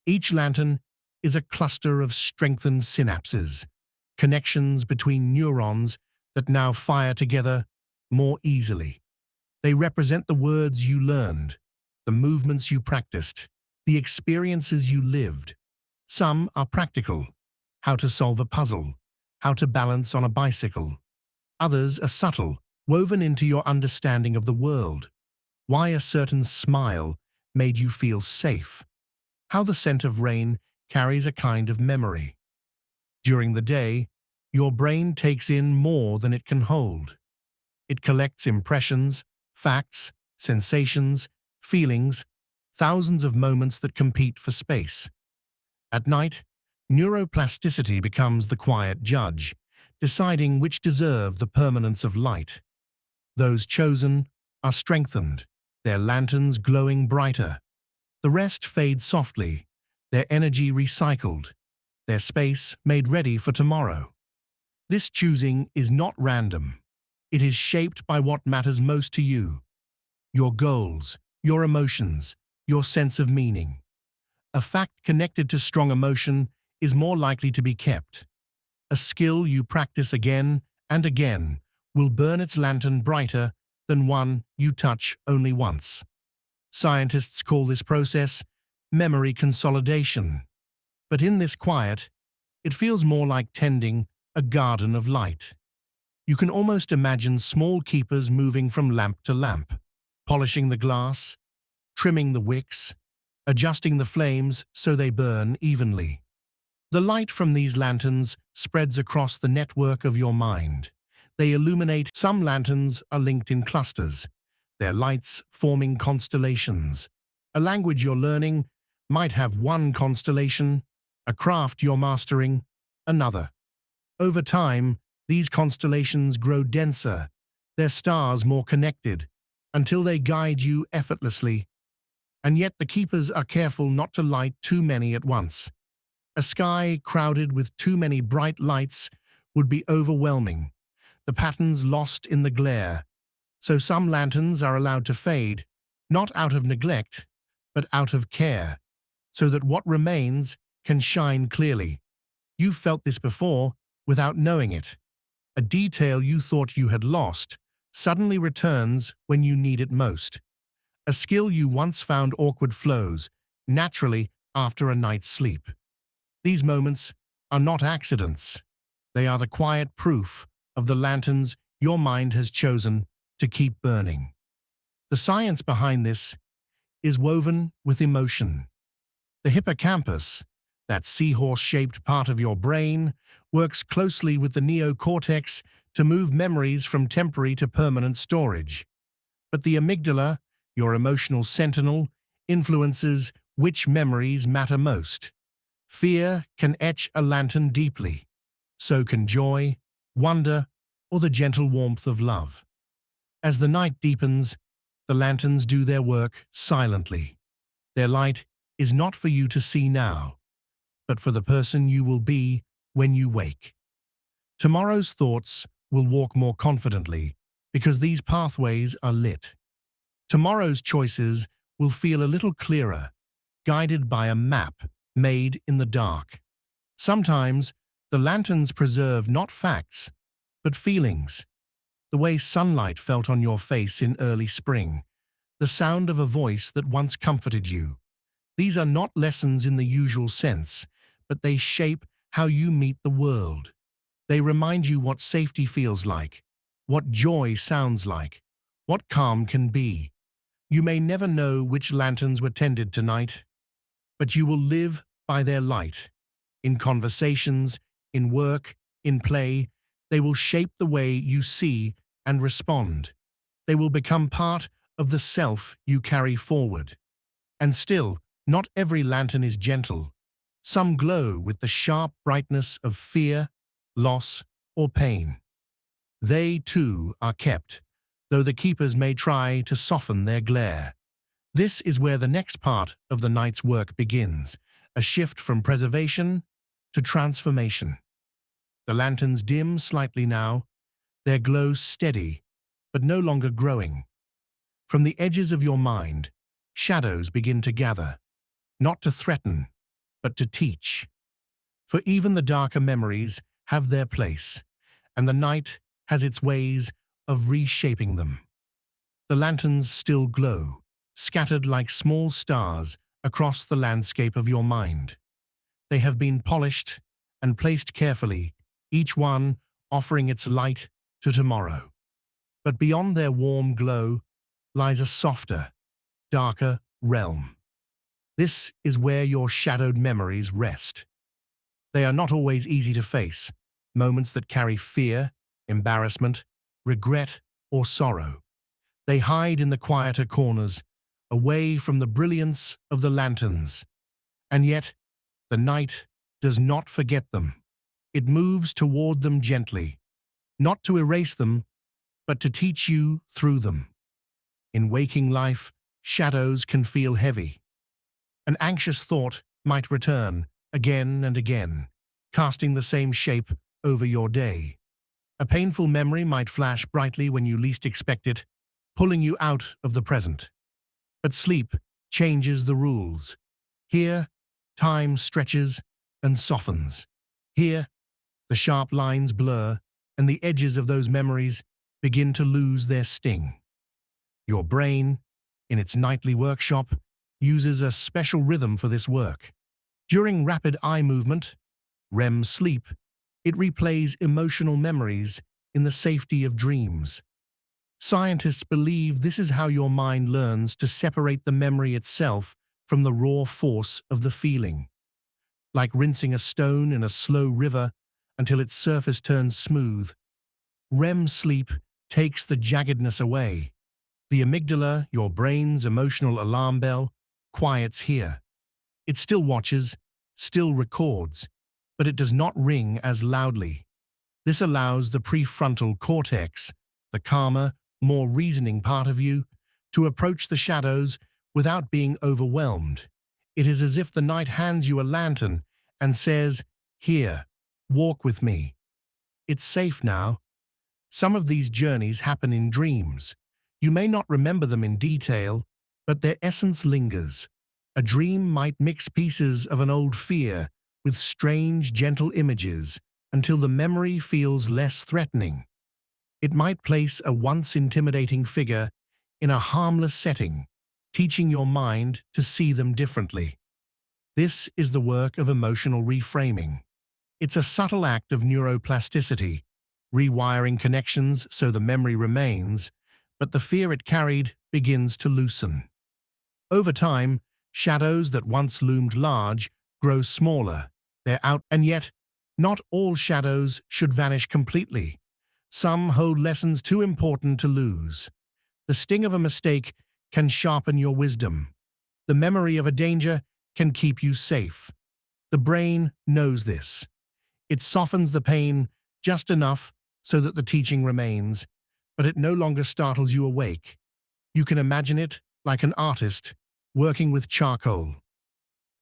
Each lantern is a cluster of strengthened synapses, connections between neurons that now fire together more easily. They represent the words you learned, the movements you practiced, the experiences you lived. Some are practical, how to solve a puzzle, how to balance on a bicycle. Others are subtle, woven into your understanding of the world. Why a certain smile made you feel safe. How the scent of rain carries a kind of memory. During the day, your brain takes in more than it can hold. It collects impressions, facts, sensations, feelings, thousands of moments that compete for space. At night, neuroplasticity becomes the quiet judge, deciding which deserve the permanence of light. Those chosen are strengthened, their lanterns glowing brighter. The rest fade softly, their energy recycled, their space made ready for tomorrow. This choosing is not random. It is shaped by what matters most to you. Your goals, your emotions, your sense of meaning. A fact connected to strong emotion is more likely to be kept. A skill you practice again and again will burn its lantern brighter than one you touch only once. Scientists call this process memory consolidation. But in this quiet, it feels more like tending a garden of light. You can almost imagine small keepers moving from lamp to lamp, polishing the glass, trimming the wicks, adjusting the flames so they burn evenly. The light from these lanterns spreads across the network of your mind. They illuminate. Some lanterns are linked in clusters, their lights forming constellations. A language you're learning might have one constellation, a craft you're mastering, another. Over time, these constellations grow denser, their stars more connected, until they guide you effortlessly. And yet the keepers are careful not to light too many at once. A sky crowded with too many bright lights would be overwhelming, the patterns lost in the glare. So some lanterns are allowed to fade, not out of neglect, but out of care, so that what remains can shine clearly. You've felt this before without knowing it. A detail you thought you had lost suddenly returns when you need it most. A skill you once found awkward flows naturally after a night's sleep. These moments are not accidents. They are the quiet proof of the lanterns your mind has chosen to keep burning. The science behind this is woven with emotion. The hippocampus, that seahorse-shaped part of your brain, works closely with the neocortex to move memories from temporary to permanent storage. But the amygdala, your emotional sentinel, influences which memories matter most. Fear can etch a lantern deeply. So can joy, wonder, or the gentle warmth of love. As the night deepens, the lanterns do their work silently. Their light is not for you to see now, but for the person you will be when you wake. Tomorrow's thoughts will walk more confidently because these pathways are lit. Tomorrow's choices will feel a little clearer, guided by a map made in the dark. Sometimes, the lanterns preserve not facts, but feelings. The way sunlight felt on your face in early spring, the sound of a voice that once comforted you, These are not lessons in the usual sense, but they shape how you meet the world. They remind you what safety feels like, what joy sounds like, what calm can be. You may never know which lanterns were tended tonight, but you will live by their light. In conversations, in work, in play, they will shape the way you see and respond. They will become part of the self you carry forward. And still, not every lantern is gentle. Some glow with the sharp brightness of fear, loss, or pain. They, too, are kept, though the keepers may try to soften their glare. This is where the next part of the night's work begins, a shift from preservation to transformation. The lanterns dim slightly now, their glow steady, but no longer growing. From the edges of your mind, shadows begin to gather, not to threaten, but to teach. For even the darker memories have their place, and the night has its ways of reshaping them. The lanterns still glow, scattered like small stars across the landscape of your mind. They have been polished and placed carefully, each one offering its light to tomorrow. But beyond their warm glow lies a softer, darker realm. This is where your shadowed memories rest. They are not always easy to face, moments that carry fear, embarrassment, regret, or sorrow. They hide in the quieter corners, away from the brilliance of the lanterns. And yet, the night does not forget them. It moves toward them gently, not to erase them, but to teach you through them. In waking life, shadows can feel heavy. An anxious thought might return again and again, casting the same shape over your day. A painful memory might flash brightly when you least expect it, pulling you out of the present. But sleep changes the rules. Here, time stretches and softens. Here, the sharp lines blur, and the edges of those memories begin to lose their sting. Your brain, in its nightly workshop, uses a special rhythm for this work. During rapid eye movement, REM sleep, it replays emotional memories in the safety of dreams. Scientists believe this is how your mind learns to separate the memory itself from the raw force of the feeling. Like rinsing a stone in a slow river until its surface turns smooth, REM sleep takes the jaggedness away. The amygdala, your brain's emotional alarm bell, quiets here. It still watches, still records, but it does not ring as loudly. This allows the prefrontal cortex, the calmer, more reasoning part of you, to approach the shadows without being overwhelmed. It is as if the night hands you a lantern and says, "Here, walk with me. It's safe now." Some of these journeys happen in dreams. You may not remember them in detail, but their essence lingers. A dream might mix pieces of an old fear with strange, gentle images until the memory feels less threatening. It might place a once intimidating figure in a harmless setting, teaching your mind to see them differently. This is the work of emotional reframing. It's a subtle act of neuroplasticity, rewiring connections so the memory remains, but the fear it carried begins to loosen. Over time, shadows that once loomed large grow smaller. They're out, and yet, not all shadows should vanish completely. Some hold lessons too important to lose. The sting of a mistake can sharpen your wisdom. The memory of a danger can keep you safe. The brain knows this. It softens the pain just enough so that the teaching remains, but it no longer startles you awake. You can imagine it like an artist working with charcoal.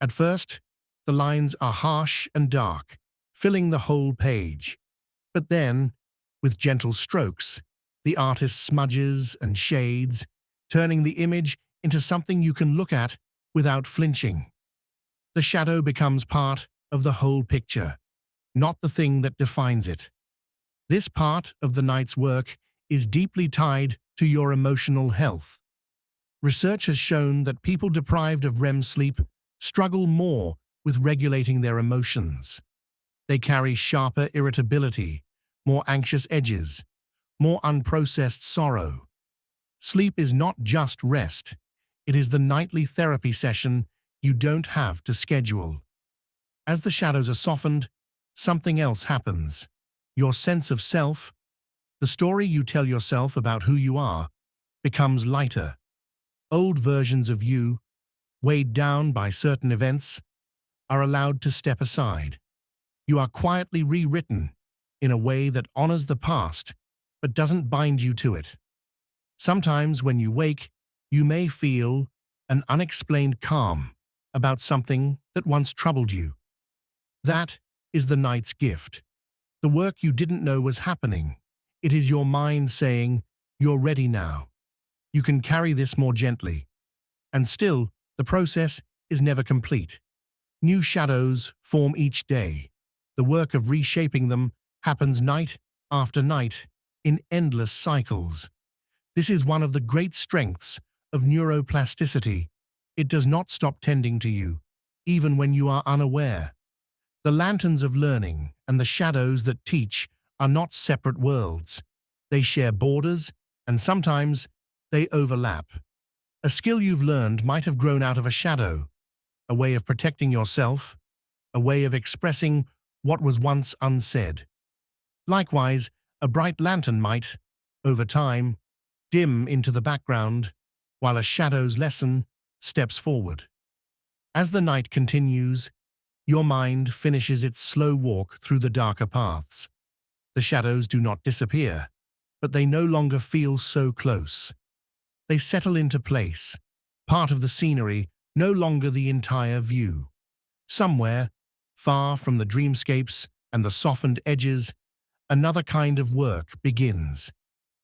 At first, the lines are harsh and dark, filling the whole page. But then, with gentle strokes, the artist smudges and shades, turning the image into something you can look at without flinching. The shadow becomes part of the whole picture, not the thing that defines it. This part of the night's work is deeply tied to your emotional health. Research has shown that people deprived of REM sleep struggle more with regulating their emotions. They carry sharper irritability, more anxious edges, more unprocessed sorrow. Sleep is not just rest. It is the nightly therapy session you don't have to schedule. As the shadows are softened, something else happens. Your sense of self, the story you tell yourself about who you are, becomes lighter. Old versions of you, weighed down by certain events, are allowed to step aside. You are quietly rewritten in a way that honors the past but doesn't bind you to it. Sometimes when you wake, you may feel an unexplained calm about something that once troubled you. That is the night's gift. The work you didn't know was happening. It is your mind saying, "You're ready now. You can carry this more gently." And still, the process is never complete. New shadows form each day. The work of reshaping them happens night after night in endless cycles. This is one of the great strengths of neuroplasticity. It does not stop tending to you, even when you are unaware. The lanterns of learning and the shadows that teach are not separate worlds. They share borders, and sometimes they overlap. A skill you've learned might have grown out of a shadow, a way of protecting yourself, a way of expressing what was once unsaid. Likewise, a bright lantern might, over time, dim into the background, while a shadow's lesson steps forward. As the night continues, your mind finishes its slow walk through the darker paths. The shadows do not disappear, but they no longer feel so close. They settle into place, part of the scenery, no longer the entire view. Somewhere, far from the dreamscapes and the softened edges, another kind of work begins.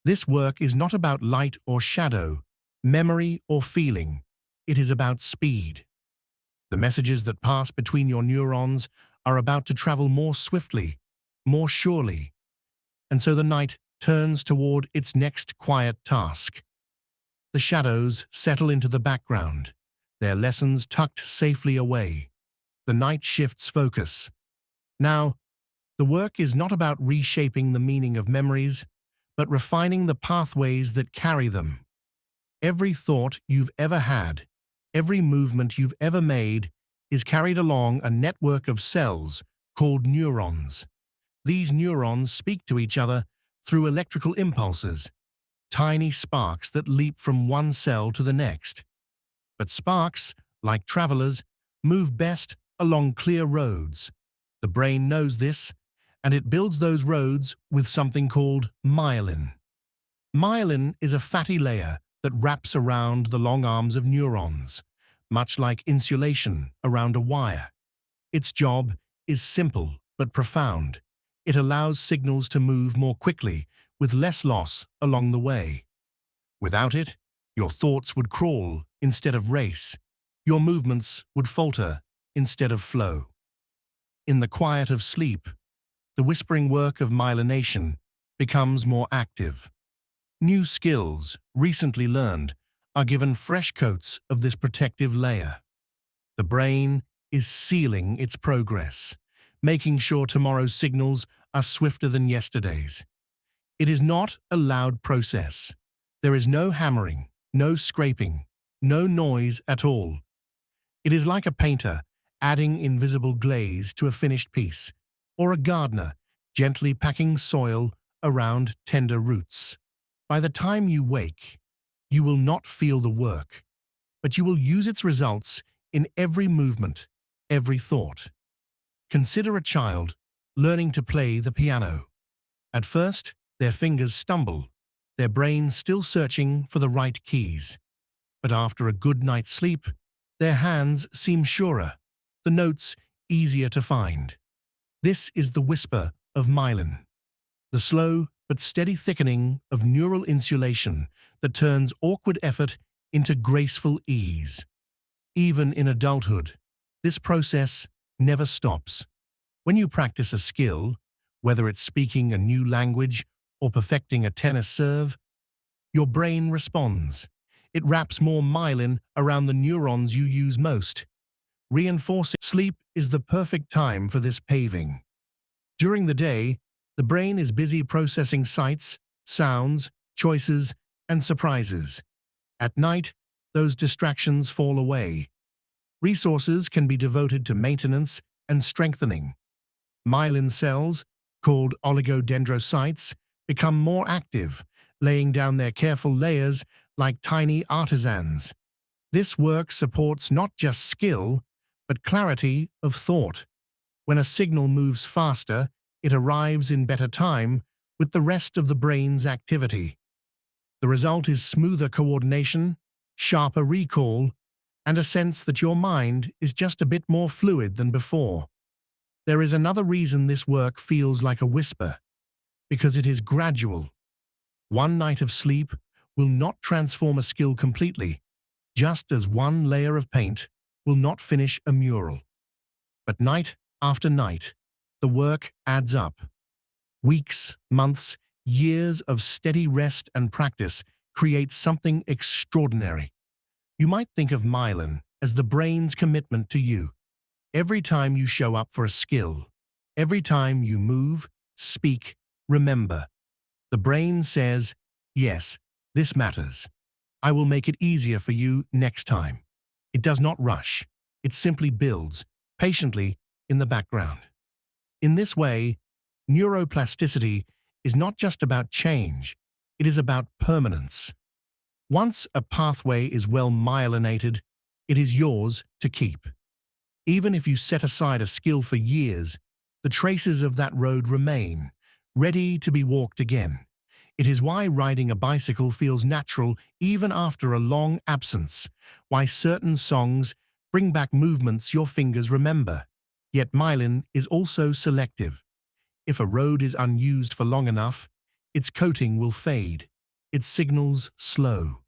This work is not about light or shadow, memory or feeling. It is about speed. The messages that pass between your neurons are about to travel more swiftly, more surely. And so the night turns toward its next quiet task. The shadows settle into the background, their lessons tucked safely away. The night shifts focus. Now, the work is not about reshaping the meaning of memories, but refining the pathways that carry them. Every thought you've ever had, every movement you've ever made, is carried along a network of cells called neurons. These neurons speak to each other through electrical impulses, tiny sparks that leap from one cell to the next. But sparks, like travelers, move best along clear roads. The brain knows this, and it builds those roads with something called myelin. Myelin is a fatty layer that wraps around the long arms of neurons, much like insulation around a wire. Its job is simple but profound. It allows signals to move more quickly, with less loss along the way. Without it, your thoughts would crawl instead of race. Your movements would falter instead of flow. In the quiet of sleep, the whispering work of myelination becomes more active. New skills, recently learned, are given fresh coats of this protective layer. The brain is sealing its progress, making sure tomorrow's signals are swifter than yesterday's. It is not a loud process. There is no hammering, no scraping, no noise at all. It is like a painter adding invisible glaze to a finished piece, or a gardener gently packing soil around tender roots. By the time you wake, you will not feel the work, but you will use its results in every movement, every thought. Consider a child learning to play the piano. At first, their fingers stumble, their brains still searching for the right keys. But after a good night's sleep, their hands seem surer, the notes easier to find. This is the whisper of myelin, the slow but steady thickening of neural insulation that turns awkward effort into graceful ease. Even in adulthood, this process never stops. When you practice a skill, whether it's speaking a new language or perfecting a tennis serve, your brain responds. It wraps more myelin around the neurons you use most. reinforcing sleep is the perfect time for this paving. During the day, the brain is busy processing sights, sounds, choices, and surprises. At night, those distractions fall away. Resources can be devoted to maintenance and strengthening. Myelin cells, called oligodendrocytes, become more active, laying down their careful layers like tiny artisans. This work supports not just skill, but clarity of thought. When a signal moves faster, it arrives in better time with the rest of the brain's activity. The result is smoother coordination, sharper recall, and a sense that your mind is just a bit more fluid than before. There is another reason this work feels like a whisper, because it is gradual. One night of sleep will not transform a skill completely, just as one layer of paint will not finish a mural. But night after night, the work adds up. Weeks, months, years of steady rest and practice create something extraordinary. You might think of myelin as the brain's commitment to you. Every time you show up for a skill, every time you move, speak, remember, the brain says, yes, this matters. I will make it easier for you next time. It does not rush. It simply builds, patiently, in the background. In this way, neuroplasticity is not just about change, it is about permanence. Once a pathway is well myelinated, it is yours to keep. Even if you set aside a skill for years, the traces of that road remain, ready to be walked again. It is why riding a bicycle feels natural even after a long absence, why certain songs bring back movements your fingers remember. Yet myelin is also selective. If a road is unused for long enough, its coating will fade, its signals slow.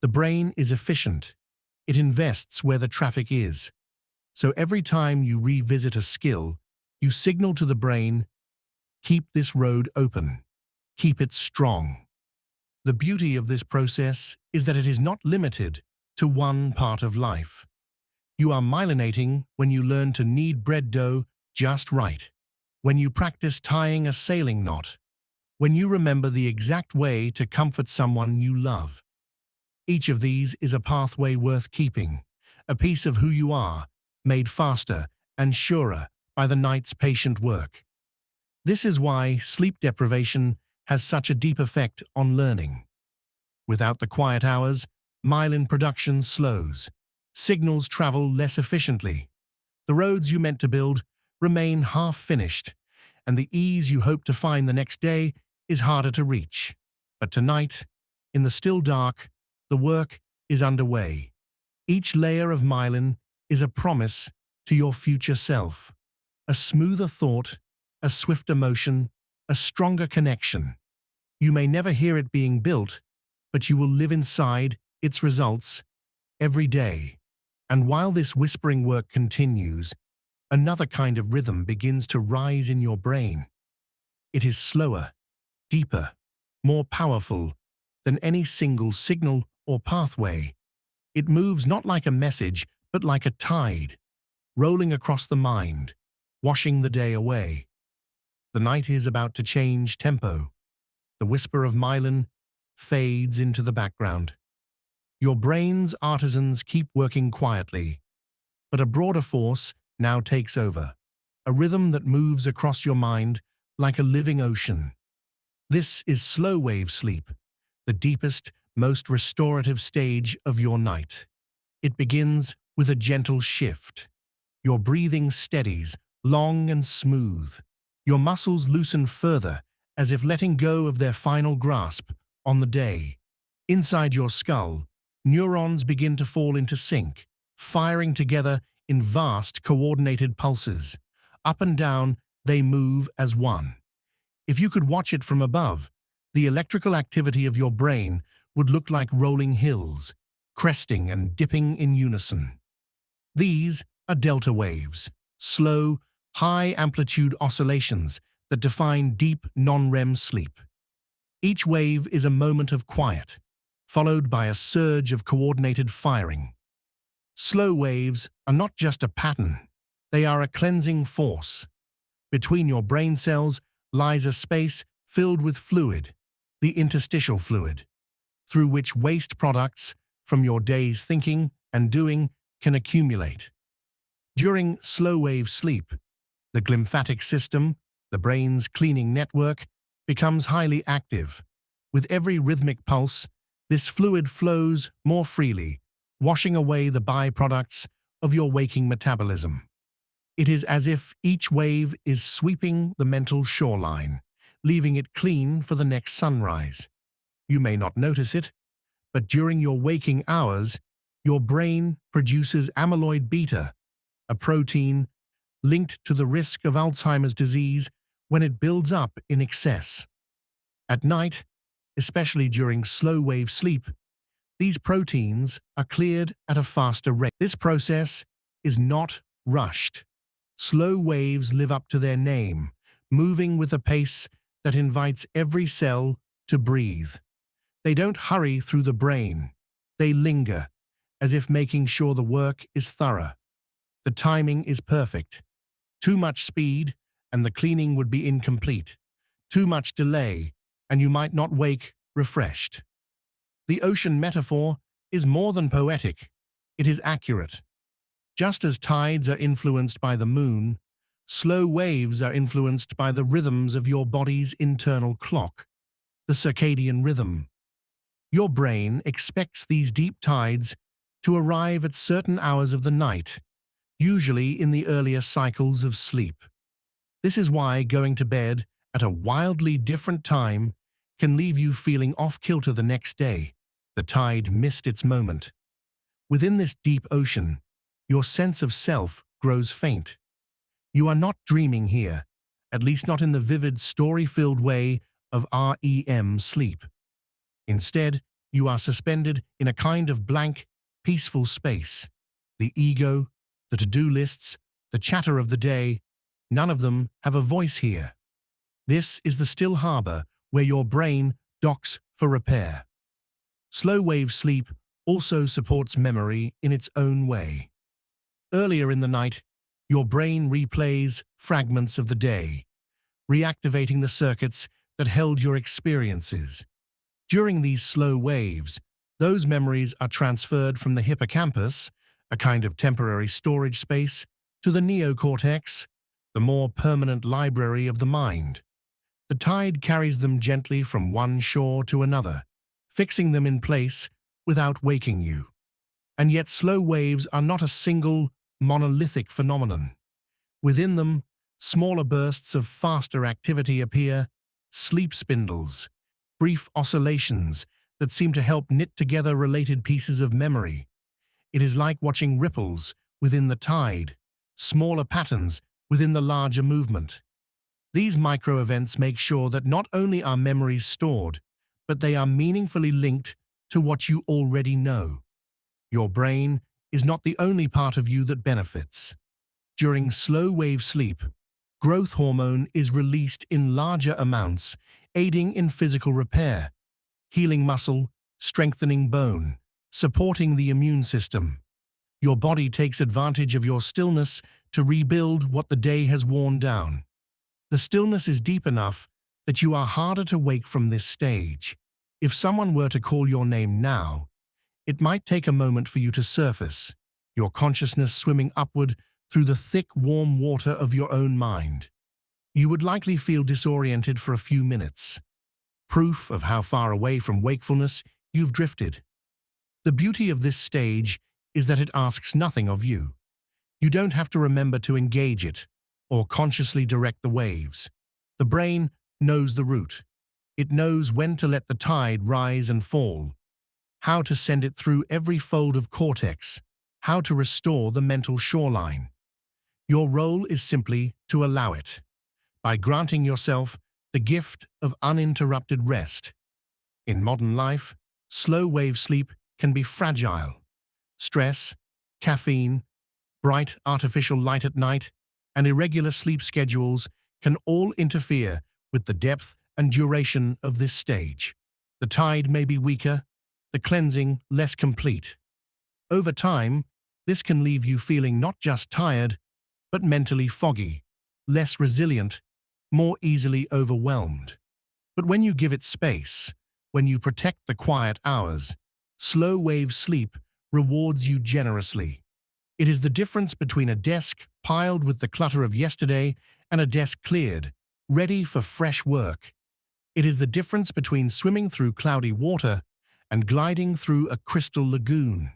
The brain is efficient. It invests where the traffic is. So every time you revisit a skill, you signal to the brain, keep this road open, keep it strong. The beauty of this process is that it is not limited to one part of life. You are myelinating when you learn to knead bread dough just right, when you practice tying a sailing knot, when you remember the exact way to comfort someone you love. Each of these is a pathway worth keeping, a piece of who you are, made faster and surer by the night's patient work. This is why sleep deprivation has such a deep effect on learning. Without the quiet hours, myelin production slows. Signals travel less efficiently. The roads you meant to build remain half-finished, and the ease you hope to find the next day is harder to reach. But tonight, in the still dark, the work is underway. Each layer of myelin is a promise to your future self. A smoother thought, a swifter motion, a stronger connection. You may never hear it being built, but you will live inside its results every day. And while this whispering work continues, another kind of rhythm begins to rise in your brain. It is slower, deeper, more powerful than any single signal or pathway. It moves not like a message, but like a tide, rolling across the mind, washing the day away. The night is about to change tempo. The whisper of myelin fades into the background. Your brain's artisans keep working quietly, but a broader force now takes over, a rhythm that moves across your mind like a living ocean. This is slow wave sleep, the deepest, most restorative stage of your night. It begins with a gentle shift. Your breathing steadies, long and smooth. Your muscles loosen further, as if letting go of their final grasp on the day. Inside your skull, neurons begin to fall into sync, firing together in vast, coordinated pulses. Up and down, they move as one. If you could watch it from above, the electrical activity of your brain would look like rolling hills, cresting and dipping in unison. These are delta waves, slow, high-amplitude oscillations that define deep non-REM sleep. Each wave is a moment of quiet, followed by a surge of coordinated firing. Slow waves are not just a pattern, they are a cleansing force. Between your brain cells lies a space filled with fluid, the interstitial fluid, through which waste products from your day's thinking and doing can accumulate. During slow-wave sleep, the glymphatic system, the brain's cleaning network, becomes highly active. With every rhythmic pulse, this fluid flows more freely, washing away the byproducts of your waking metabolism. It is as if each wave is sweeping the mental shoreline, leaving it clean for the next sunrise. You may not notice it, but during your waking hours, your brain produces amyloid beta, a protein linked to the risk of Alzheimer's disease when it builds up in excess. At night, especially during slow-wave sleep, these proteins are cleared at a faster rate. This process is not rushed. Slow waves live up to their name, moving with a pace that invites every cell to breathe. They don't hurry through the brain. They linger, as if making sure the work is thorough. The timing is perfect. Too much speed, and the cleaning would be incomplete. Too much delay, and you might not wake refreshed. The ocean metaphor is more than poetic. It is accurate. Just as tides are influenced by the moon, slow waves are influenced by the rhythms of your body's internal clock, the circadian rhythm. Your brain expects these deep tides to arrive at certain hours of the night, usually in the earlier cycles of sleep. This is why going to bed at a wildly different time can leave you feeling off-kilter the next day. The tide missed its moment. Within this deep ocean, your sense of self grows faint. You are not dreaming here, at least not in the vivid, story-filled way of REM sleep. Instead, you are suspended in a kind of blank, peaceful space. The ego, the to-do lists, the chatter of the day, none of them have a voice here. This is the still harbor where your brain docks for repair. Slow-wave sleep also supports memory in its own way. Earlier in the night, your brain replays fragments of the day, reactivating the circuits that held your experiences. During these slow waves, those memories are transferred from the hippocampus, a kind of temporary storage space, to the neocortex, the more permanent library of the mind. The tide carries them gently from one shore to another, fixing them in place without waking you. And yet slow waves are not a single, monolithic phenomenon. Within them, smaller bursts of faster activity appear, sleep spindles, brief oscillations that seem to help knit together related pieces of memory. It is like watching ripples within the tide, smaller patterns within the larger movement. These micro-events make sure that not only are memories stored, but they are meaningfully linked to what you already know. Your brain is not the only part of you that benefits. During slow-wave sleep, growth hormone is released in larger amounts, aiding in physical repair, healing muscle, strengthening bone, supporting the immune system. Your body takes advantage of your stillness to rebuild what the day has worn down. The stillness is deep enough that you are harder to wake from this stage. If someone were to call your name now, it might take a moment for you to surface, your consciousness swimming upward through the thick, warm water of your own mind. You would likely feel disoriented for a few minutes, proof of how far away from wakefulness you've drifted. The beauty of this stage is that it asks nothing of you. You don't have to remember to engage it or consciously direct the waves. The brain knows the route. It knows when to let the tide rise and fall, how to send it through every fold of cortex, how to restore the mental shoreline. Your role is simply to allow it, by granting yourself the gift of uninterrupted rest. In modern life, slow-wave sleep can be fragile. Stress, caffeine, bright artificial light at night, and irregular sleep schedules can all interfere with the depth and duration of this stage. The tide may be weaker, the cleansing less complete. Over time, This can leave you feeling not just tired, but mentally foggy, less resilient, more easily overwhelmed. But when you give it space, when you protect the quiet hours, slow wave sleep rewards you generously. It is the difference between a desk piled with the clutter of yesterday and a desk cleared, ready for fresh work. It is the difference between swimming through cloudy water and gliding through a crystal lagoon.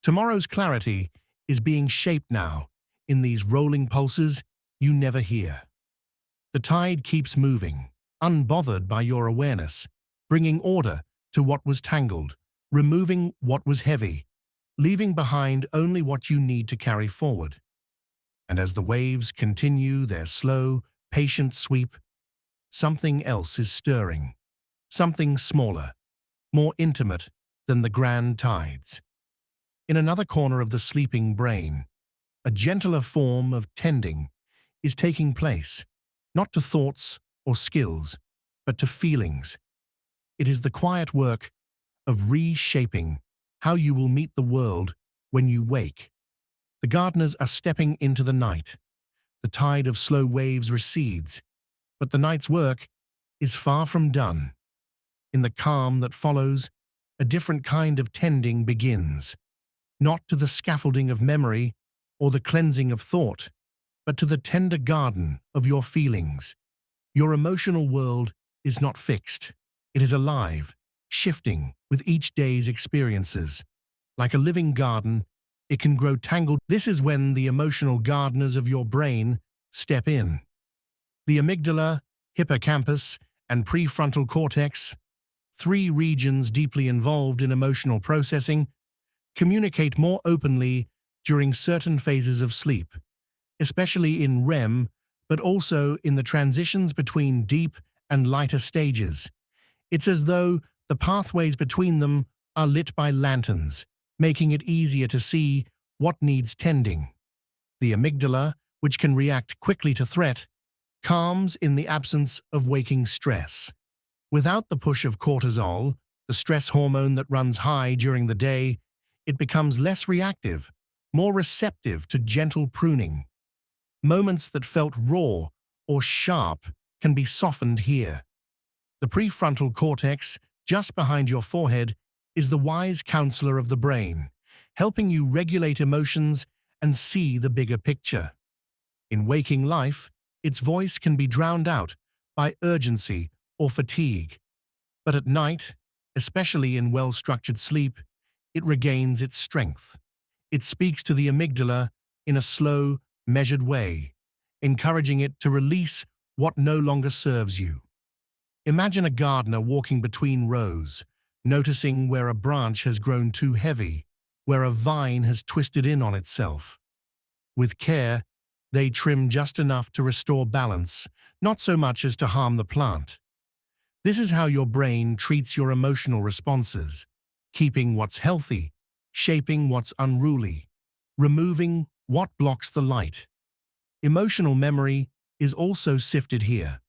Tomorrow's clarity is being shaped now in these rolling pulses you never hear. The tide keeps moving, unbothered by your awareness, bringing order to what was tangled, removing what was heavy, leaving behind only what you need to carry forward. And as the waves continue their slow, patient sweep, something else is stirring, something smaller, more intimate than the grand tides. In another corner of the sleeping brain, a gentler form of tending is taking place, not to thoughts or skills, but to feelings. It is the quiet work of reshaping how you will meet the world when you wake. The gardeners are stepping into the night. The tide of slow waves recedes, but the night's work is far from done. In the calm that follows, a different kind of tending begins, not to the scaffolding of memory or the cleansing of thought, but to the tender garden of your feelings. Your emotional world is not fixed. It is alive, shifting with each day's experiences. Like a living garden, it can grow tangled. This is when the emotional gardeners of your brain step in. The amygdala, hippocampus, and prefrontal cortex, three regions deeply involved in emotional processing, communicate more openly during certain phases of sleep, especially in REM, but also in the transitions between deep and lighter stages. It's as though the pathways between them are lit by lanterns, making it easier to see what needs tending. The amygdala, which can react quickly to threat, calms in the absence of waking stress. Without the push of cortisol, the stress hormone that runs high during the day, it becomes less reactive, more receptive to gentle pruning. Moments that felt raw or sharp can be softened here. The prefrontal cortex, just behind your forehead, is the wise counselor of the brain, helping you regulate emotions and see the bigger picture. In waking life, its voice can be drowned out by urgency or fatigue. But at night, especially in well-structured sleep, it regains its strength. It speaks to the amygdala in a slow, measured way, encouraging it to release what no longer serves you. Imagine a gardener walking between rows, noticing where a branch has grown too heavy, where a vine has twisted in on itself. With care, they trim just enough to restore balance, not so much as to harm the plant. This is how your brain treats your emotional responses, keeping what's healthy, shaping what's unruly, removing what blocks the light. Emotional memory is also sifted here.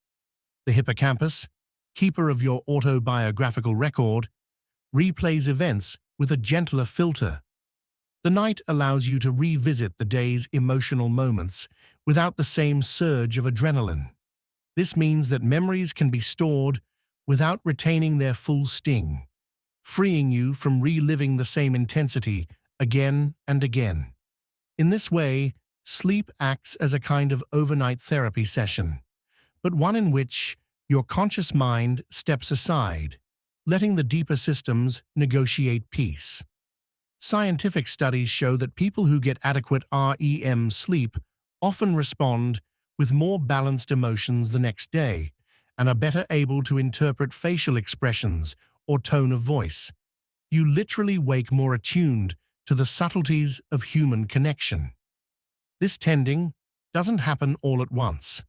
The hippocampus, keeper of your autobiographical record, replays events with a gentler filter. The night allows you to revisit the day's emotional moments without the same surge of adrenaline. This means that memories can be stored without retaining their full sting, freeing you from reliving the same intensity again and again. In this way, sleep acts as a kind of overnight therapy session, but one in which your conscious mind steps aside, letting the deeper systems negotiate peace. Scientific studies show that people who get adequate REM sleep often respond with more balanced emotions the next day and are better able to interpret facial expressions or tone of voice. You literally wake more attuned to the subtleties of human connection. This tending doesn't happen all at once.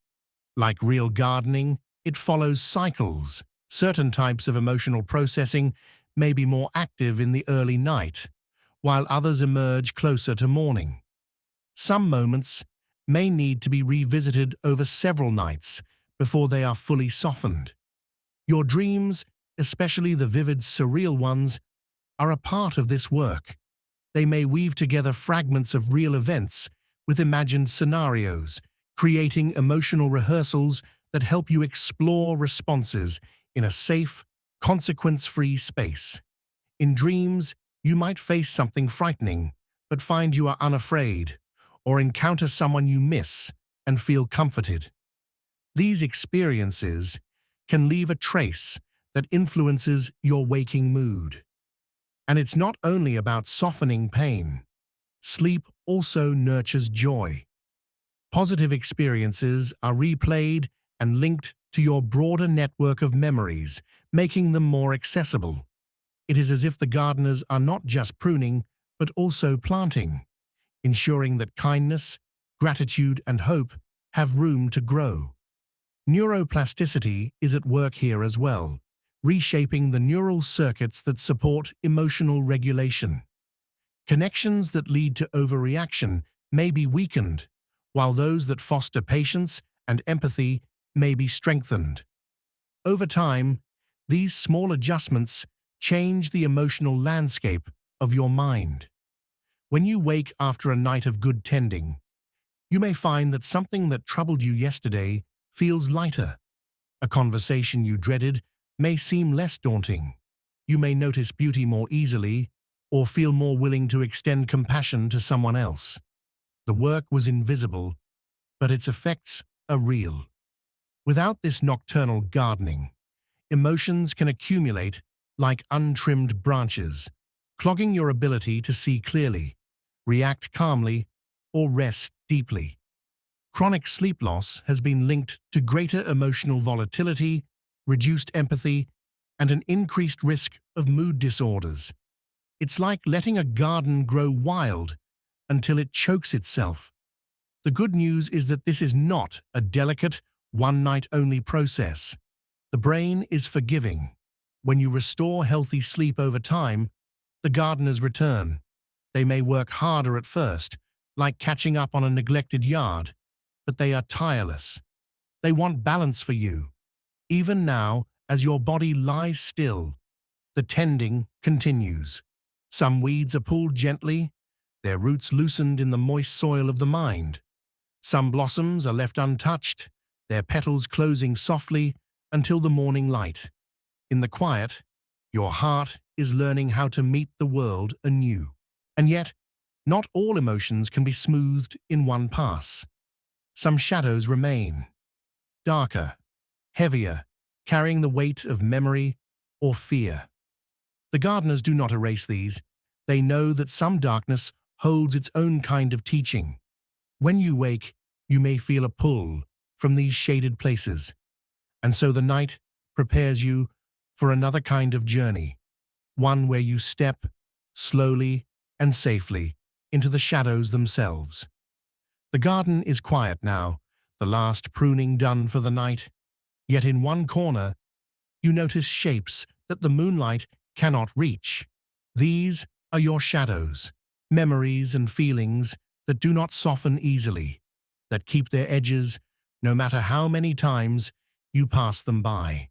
Like real gardening, it follows cycles. Certain types of emotional processing may be more active in the early night, while others emerge closer to morning. Some moments may need to be revisited over several nights before they are fully softened. Your dreams, especially the vivid, surreal ones, are a part of this work. They may weave together fragments of real events with imagined scenarios, creating emotional rehearsals that help you explore responses in a safe, consequence-free space. In dreams, you might face something frightening, but find you are unafraid, or encounter someone you miss and feel comforted. These experiences can leave a trace that influences your waking mood. And it's not only about softening pain. Sleep also nurtures joy. Positive experiences are replayed and linked to your broader network of memories, making them more accessible. It is as if the gardeners are not just pruning, but also planting, ensuring that kindness, gratitude, and hope have room to grow. Neuroplasticity is at work here as well, reshaping the neural circuits that support emotional regulation. Connections that lead to overreaction may be weakened, while those that foster patience and empathy may be strengthened. Over time, these small adjustments change the emotional landscape of your mind. When you wake after a night of good tending, you may find that something that troubled you yesterday feels lighter. A conversation you dreaded may seem less daunting. You may notice beauty more easily or feel more willing to extend compassion to someone else. The work was invisible, but its effects are real. Without this nocturnal gardening, emotions can accumulate like untrimmed branches, clogging your ability to see clearly, react calmly, or rest deeply. Chronic sleep loss has been linked to greater emotional volatility, reduced empathy, and an increased risk of mood disorders. It's like letting a garden grow wild until it chokes itself. The good news is that this is not a delicate, one-night-only process. The brain is forgiving. When you restore healthy sleep over time, the gardeners return. They may work harder at first, like catching up on a neglected yard, but they are tireless. They want balance for you. Even now, as your body lies still, the tending continues. Some weeds are pulled gently, their roots loosened in the moist soil of the mind. Some blossoms are left untouched, their petals closing softly until the morning light. In the quiet, your heart is learning how to meet the world anew. And yet, not all emotions can be smoothed in one pass. Some shadows remain, darker, heavier, carrying the weight of memory or fear. The gardeners do not erase these. They know that some darkness holds its own kind of teaching. When you wake, you may feel a pull from these shaded places, and so the night prepares you for another kind of journey, one where you step slowly and safely into the shadows themselves. The garden is quiet now, the last pruning done for the night, yet in one corner you notice shapes that the moonlight cannot reach. These are your shadows, memories and feelings that do not soften easily, that keep their edges no matter how many times you pass them by.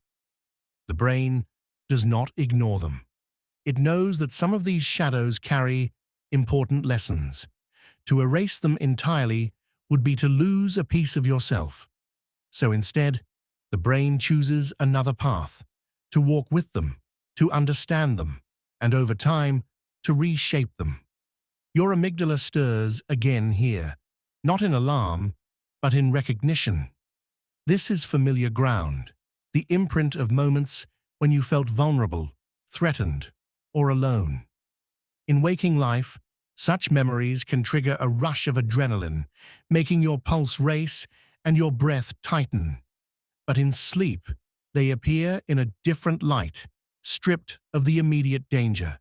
The brain does not ignore them. It knows that some of these shadows carry important lessons. To erase them entirely would be to lose a piece of yourself. So instead, the brain chooses another path, to walk with them, to understand them, and over time, to reshape them. Your amygdala stirs again here, not in alarm, but in recognition. This is familiar ground, the imprint of moments when you felt vulnerable, threatened, or alone. In waking life, such memories can trigger a rush of adrenaline, making your pulse race and your breath tighten. But in sleep, they appear in a different light, stripped of the immediate danger.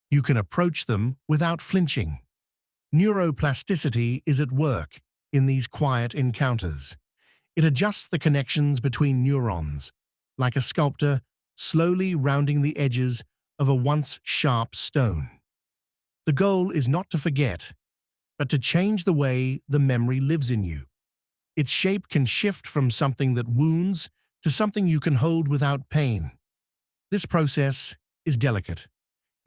You can approach them without flinching. Neuroplasticity is at work in these quiet encounters. It adjusts the connections between neurons, like a sculptor slowly rounding the edges of a once sharp stone. The goal is not to forget, but to change the way the memory lives in you. Its shape can shift from something that wounds to something you can hold without pain. This process is delicate.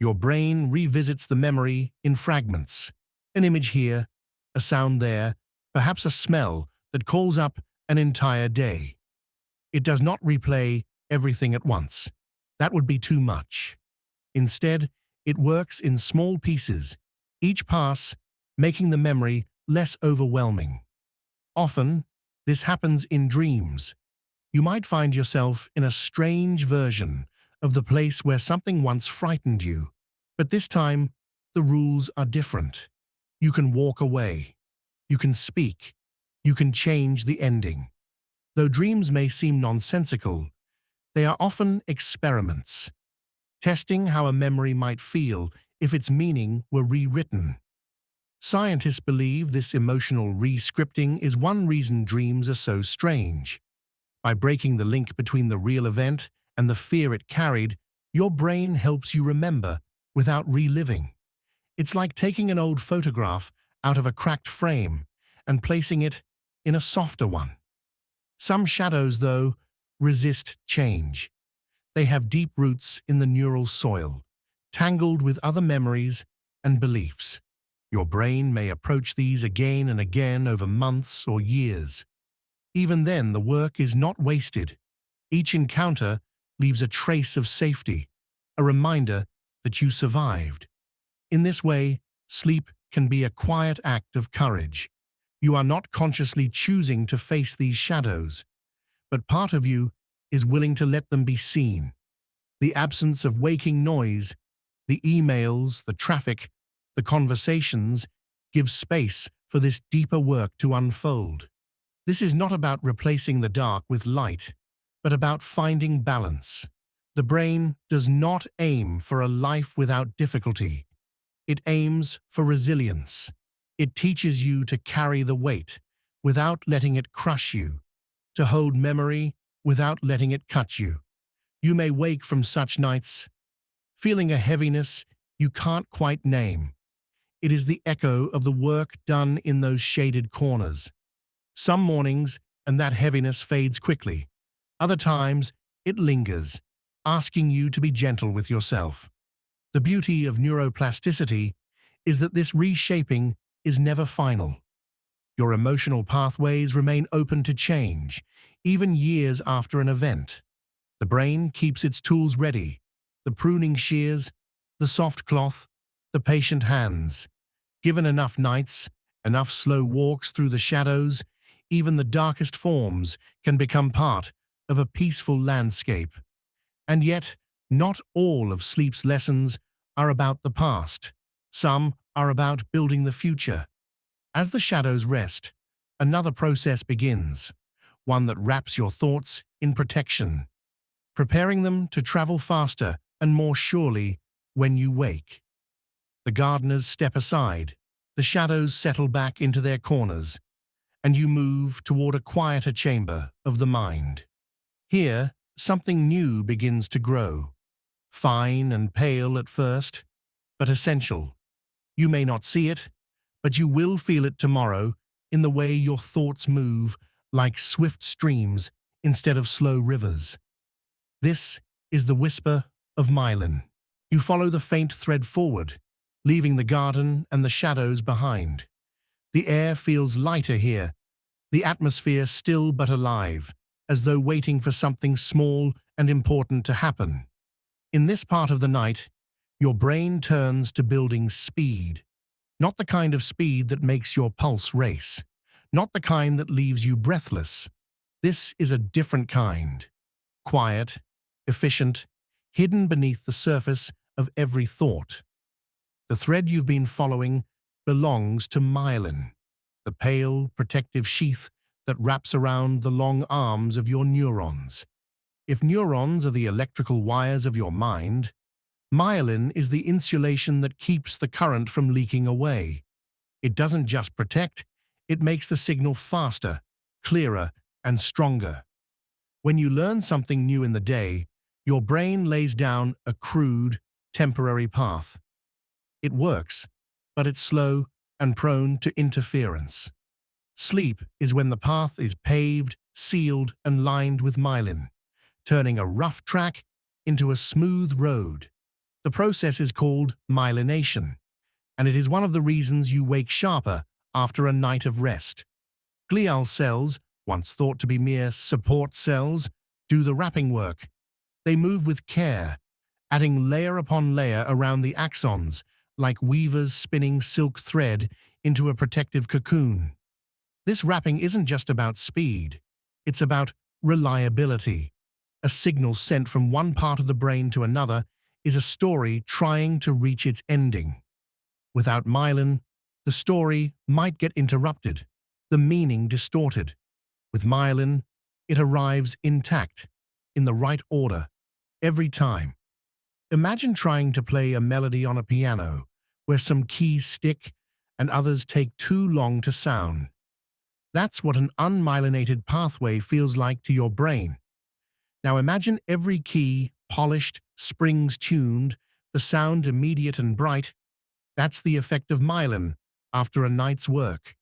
Your brain revisits the memory in fragments. An image here, a sound there, perhaps a smell that calls up an entire day. It does not replay everything at once. That would be too much. Instead, it works in small pieces, each pass making the memory less overwhelming. Often, this happens in dreams. You might find yourself in a strange version of the place where something once frightened you. But this time, the rules are different. You can walk away. You can speak. You can change the ending. Though dreams may seem nonsensical, they are often experiments, testing how a memory might feel if its meaning were rewritten. Scientists believe this emotional re-scripting is one reason dreams are so strange. By breaking the link between the real event and the fear it carried, your brain helps you remember without reliving. It's like taking an old photograph out of a cracked frame and placing it in a softer one. Some shadows, though, resist change. They have deep roots in the neural soil, tangled with other memories and beliefs. Your brain may approach these again and again over months or years. Even then, the work is not wasted. Each encounter leaves a trace of safety, a reminder that you survived. In this way, sleep can be a quiet act of courage. You are not consciously choosing to face these shadows, but part of you is willing to let them be seen. The absence of waking noise, the emails, the traffic, the conversations, gives space for this deeper work to unfold. This is not about replacing the dark with light, but about finding balance. The brain does not aim for a life without difficulty. It aims for resilience. It teaches you to carry the weight without letting it crush you, to hold memory without letting it cut you. You may wake from such nights, feeling a heaviness you can't quite name. It is the echo of the work done in those shaded corners. Some mornings, and that heaviness fades quickly. Other times, it lingers, asking you to be gentle with yourself. The beauty of neuroplasticity is that this reshaping is never final. Your emotional pathways remain open to change, even years after an event. The brain keeps its tools ready, the pruning shears, the soft cloth, the patient hands. Given enough nights, enough slow walks through the shadows, even the darkest forms can become part of a peaceful landscape. And yet, not all of sleep's lessons are about the past. Some are about building the future. As the shadows rest, another process begins, one that wraps your thoughts in protection, preparing them to travel faster and more surely when you wake. The gardeners step aside, the shadows settle back into their corners, and you move toward a quieter chamber of the mind. Here, something new begins to grow, fine and pale at first, but essential. You may not see it, but you will feel it tomorrow in the way your thoughts move like swift streams instead of slow rivers. This is the whisper of myelin. You follow the faint thread forward, leaving the garden and the shadows behind. The air feels lighter here, the atmosphere still but alive, as though waiting for something small and important to happen. In this part of the night, your brain turns to building speed. Not the kind of speed that makes your pulse race. Not the kind that leaves you breathless. This is a different kind. Quiet, efficient, hidden beneath the surface of every thought. The thread you've been following belongs to myelin, the pale, protective sheath that wraps around the long arms of your neurons. If neurons are the electrical wires of your mind, myelin is the insulation that keeps the current from leaking away. It doesn't just protect, it makes the signal faster, clearer, and stronger. When you learn something new in the day, your brain lays down a crude, temporary path. It works, but it's slow and prone to interference. Sleep is when the path is paved, sealed, and lined with myelin, turning a rough track into a smooth road. The process is called myelination, and it is one of the reasons you wake sharper after a night of rest. Glial cells, once thought to be mere support cells, do the wrapping work. They move with care, adding layer upon layer around the axons, like weavers spinning silk thread into a protective cocoon. This wrapping isn't just about speed, it's about reliability. A signal sent from one part of the brain to another is a story trying to reach its ending. Without myelin, the story might get interrupted, the meaning distorted. With myelin, it arrives intact, in the right order, every time. Imagine trying to play a melody on a piano, where some keys stick and others take too long to sound. That's what an unmyelinated pathway feels like to your brain. Now imagine every key polished, springs tuned, the sound immediate and bright. That's the effect of myelin after a night's work.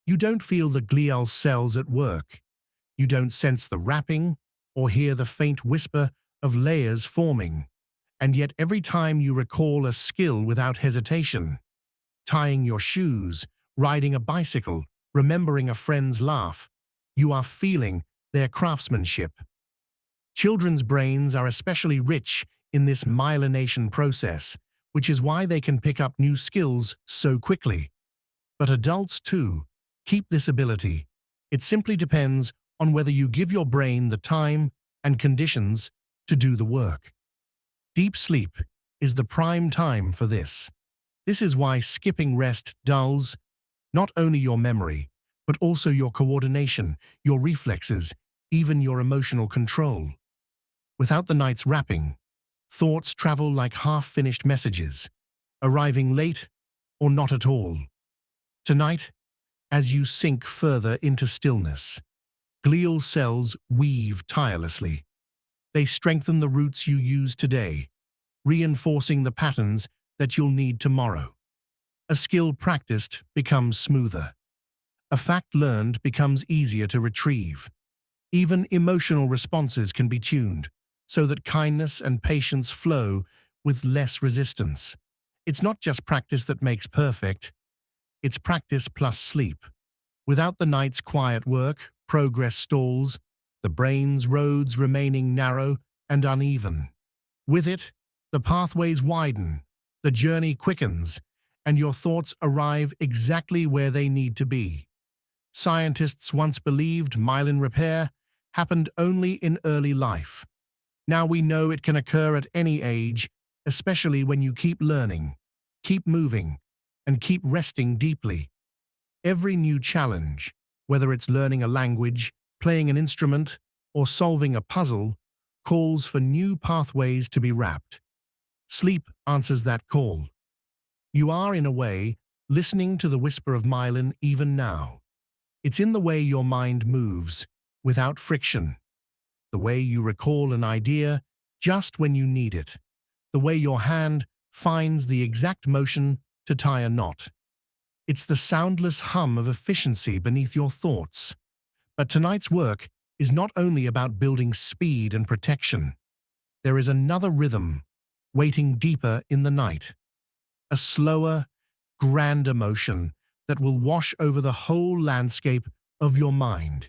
You don't feel the glial cells at work. You don't sense the wrapping or hear the faint whisper of layers forming. And yet every time you recall a skill without hesitation, tying your shoes, riding a bicycle, remembering a friend's laugh, you are feeling their craftsmanship. Children's brains are especially rich in this myelination process, which is why they can pick up new skills so quickly. But adults, too, keep this ability. It simply depends on whether you give your brain the time and conditions to do the work. Deep sleep is the prime time for this. This is why skipping rest dulls not only your memory, but also your coordination, your reflexes, even your emotional control. Without the night's wrapping, thoughts travel like half-finished messages, arriving late or not at all. Tonight, as you sink further into stillness, glial cells weave tirelessly. They strengthen the roots you use today, reinforcing the patterns that you'll need tomorrow. A skill practiced becomes smoother. A fact learned becomes easier to retrieve. Even emotional responses can be tuned, so that kindness and patience flow with less resistance. It's not just practice that makes perfect, it's practice plus sleep. Without the night's quiet work, progress stalls, the brain's roads remaining narrow and uneven. With it, the pathways widen, the journey quickens, and your thoughts arrive exactly where they need to be. Scientists once believed myelin repair happened only in early life. Now we know it can occur at any age, especially when you keep learning, keep moving, and keep resting deeply. Every new challenge, whether it's learning a language, playing an instrument, or solving a puzzle, calls for new pathways to be wrapped. Sleep answers that call. You are, in a way, listening to the whisper of myelin even now. It's in the way your mind moves, without friction. The way you recall an idea just when you need it. The way your hand finds the exact motion to tie a knot. It's the soundless hum of efficiency beneath your thoughts. But tonight's work is not only about building speed and protection. There is another rhythm, waiting deeper in the night. A slower, grander motion that will wash over the whole landscape of your mind.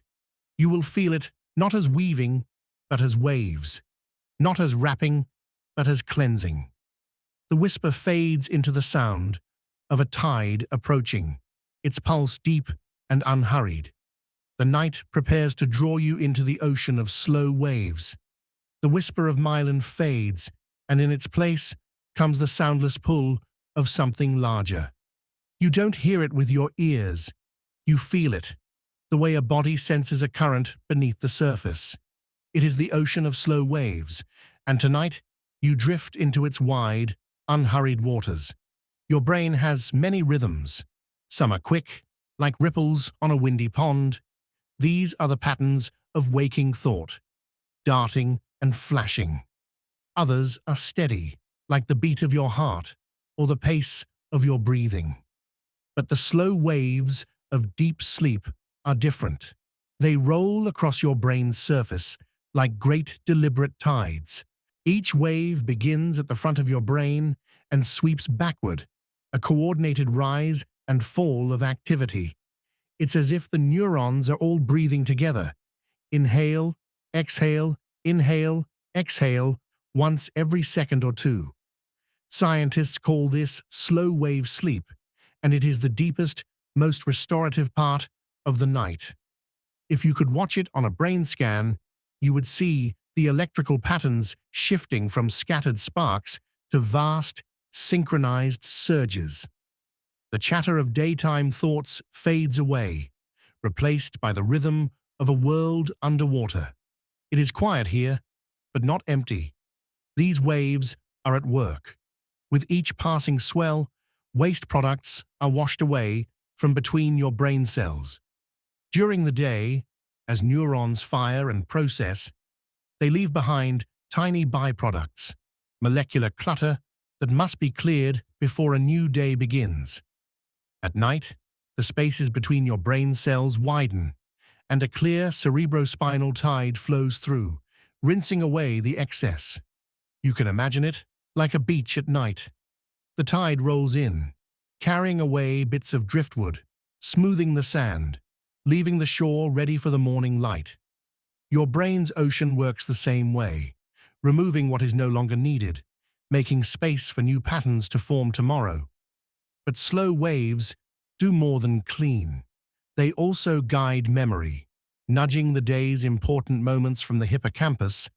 You will feel it not as weaving, but as waves. Not as wrapping, but as cleansing. The whisper fades into the sound of a tide approaching, its pulse deep and unhurried. The night prepares to draw you into the ocean of slow waves. The whisper of myelin fades, and in its place comes the soundless pull of something larger. You don't hear it with your ears. You feel it, the way a body senses a current beneath the surface. It is the ocean of slow waves, and tonight you drift into its wide, unhurried waters. Your brain has many rhythms. Some are quick, like ripples on a windy pond. These are the patterns of waking thought, darting and flashing. Others are steady, like the beat of your heart or the pace of your breathing. But the slow waves of deep sleep are different. They roll across your brain's surface like great deliberate tides, Each wave begins at the front of your brain and sweeps backward, a coordinated rise and fall of activity. It's as if the neurons are all breathing together. Inhale, exhale, inhale, exhale, once every second or two. Scientists call this slow-wave sleep, and it is the deepest, most restorative part of the night. If you could watch it on a brain scan, you would see the electrical patterns shifting from scattered sparks to vast, synchronized surges. The chatter of daytime thoughts fades away, replaced by the rhythm of a world underwater. It is quiet here, but not empty. These waves are at work. With each passing swell, waste products are washed away from between your brain cells. During the day, as neurons fire and process, they leave behind tiny byproducts, molecular clutter that must be cleared before a new day begins. At night, the spaces between your brain cells widen, and a clear cerebrospinal tide flows through, rinsing away the excess. You can imagine it like a beach at night. The tide rolls in, carrying away bits of driftwood, smoothing the sand, leaving the shore ready for the morning light. Your brain's ocean works the same way, removing what is no longer needed, making space for new patterns to form tomorrow. But slow waves do more than clean. They also guide memory, nudging the day's important moments from the hippocampus,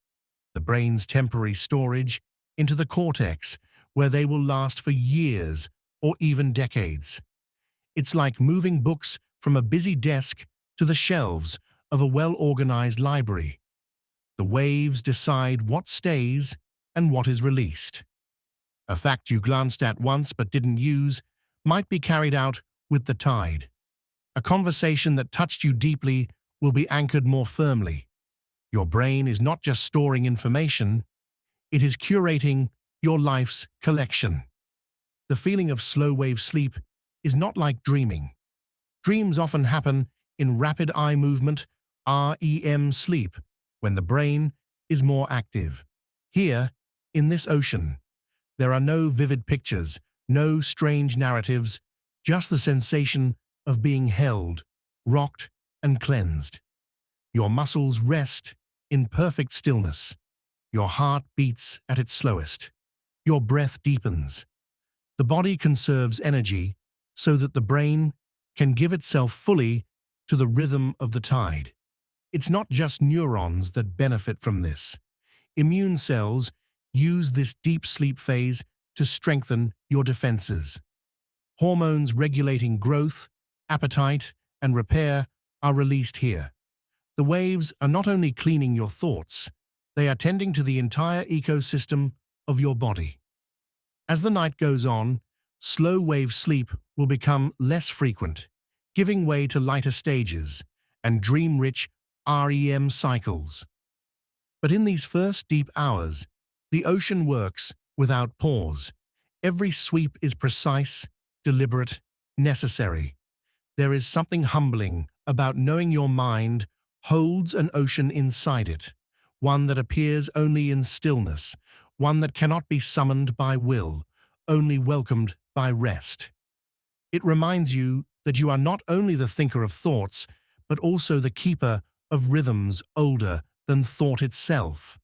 the brain's temporary storage, into the cortex, where they will last for years or even decades. It's like moving books from a busy desk to the shelves of a well-organized library. The waves decide what stays and what is released. A fact you glanced at once but didn't use might be carried out with the tide. A conversation that touched you deeply will be anchored more firmly. Your brain is not just storing information, it is curating your life's collection. The feeling of slow-wave sleep is not like dreaming. Dreams often happen in rapid eye movement, REM sleep, when the brain is more active. Here, in this ocean, there are no vivid pictures, no strange narratives, just the sensation of being held, rocked, and cleansed. Your muscles rest in perfect stillness. Your heart beats at its slowest. Your breath deepens. The body conserves energy so that the brain can give itself fully to the rhythm of the tide. It's not just neurons that benefit from this. Immune cells use this deep sleep phase to strengthen your defenses. Hormones regulating growth, appetite, and repair are released here. The waves are not only cleaning your thoughts, they are tending to the entire ecosystem of your body. As the night goes on, slow-wave sleep will become less frequent, giving way to lighter stages and dream-rich REM cycles. But in these first deep hours, the ocean works without pause. Every sweep is precise, deliberate, necessary. There is something humbling about knowing your mind holds an ocean inside it, one that appears only in stillness, one that cannot be summoned by will, only welcomed by rest. It reminds you that you are not only the thinker of thoughts, but also the keeper of rhythms older than thought itself.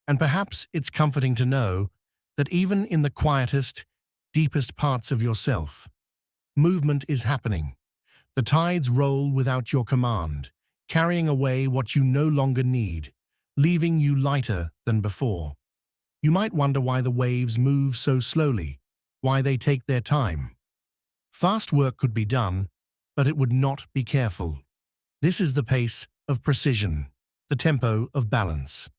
And perhaps it's comforting to know that even in the quietest, deepest parts of yourself, movement is happening. The tides roll without your command, carrying away what you no longer need, leaving you lighter than before. You might wonder why the waves move so slowly, why they take their time. Fast work could be done, but it would not be careful. This is the pace of precision, the tempo of balance.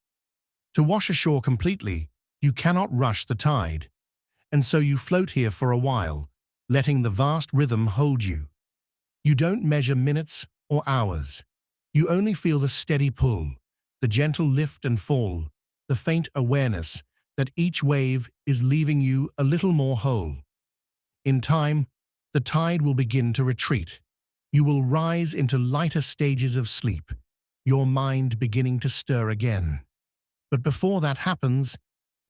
To wash ashore completely, you cannot rush the tide, and so you float here for a while, letting the vast rhythm hold you. You don't measure minutes or hours. You only feel the steady pull, the gentle lift and fall, the faint awareness that each wave is leaving you a little more whole. In time, the tide will begin to retreat. You will rise into lighter stages of sleep, your mind beginning to stir again. But before that happens,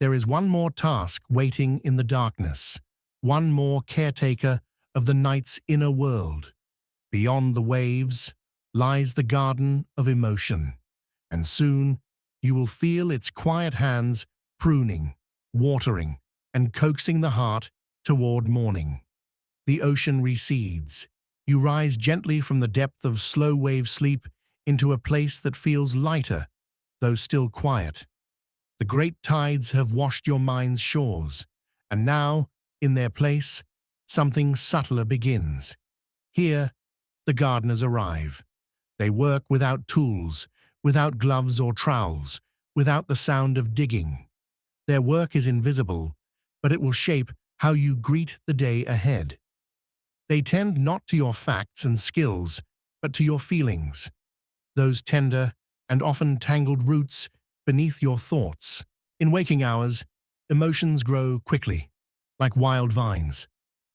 there is one more task waiting in the darkness, one more caretaker of the night's inner world. Beyond the waves lies the garden of emotion, and soon you will feel its quiet hands pruning, watering, and coaxing the heart toward morning. The ocean recedes. You rise gently from the depth of slow wave sleep into a place that feels lighter, though still quiet. The great tides have washed your mind's shores, and now, in their place, something subtler begins. Here, the gardeners arrive. They work without tools, without gloves or trowels, without the sound of digging. Their work is invisible, but it will shape how you greet the day ahead. They tend not to your facts and skills, but to your feelings, those tender and often tangled roots beneath your thoughts. In waking hours, emotions grow quickly, like wild vines.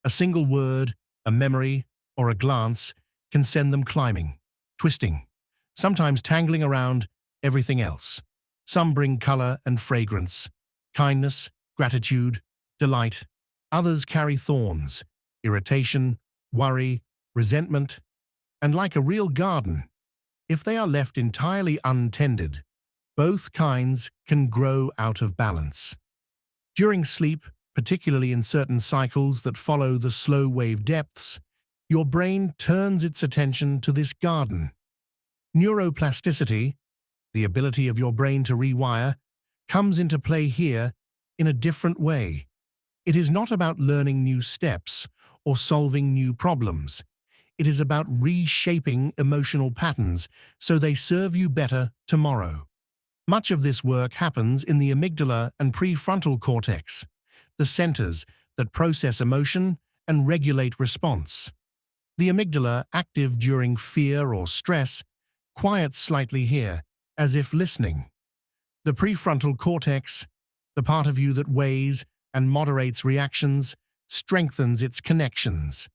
A single word, a memory, or a glance can send them climbing, twisting, sometimes tangling around everything else. Some bring color and fragrance, kindness, gratitude, delight. Others carry thorns, irritation, worry, resentment, and like a real garden, if they are left entirely untended, both kinds can grow out of balance. During sleep, particularly in certain cycles that follow the slow wave depths, your brain turns its attention to this garden. Neuroplasticity, the ability of your brain to rewire, comes into play here in a different way. It is not about learning new steps or solving new problems. It is about reshaping emotional patterns so they serve you better tomorrow. Much of this work happens in the amygdala and prefrontal cortex, the centers that process emotion and regulate response. The amygdala, active during fear or stress, quiets slightly here, as if listening. The prefrontal cortex, the part of you that weighs and moderates reactions, strengthens its connections.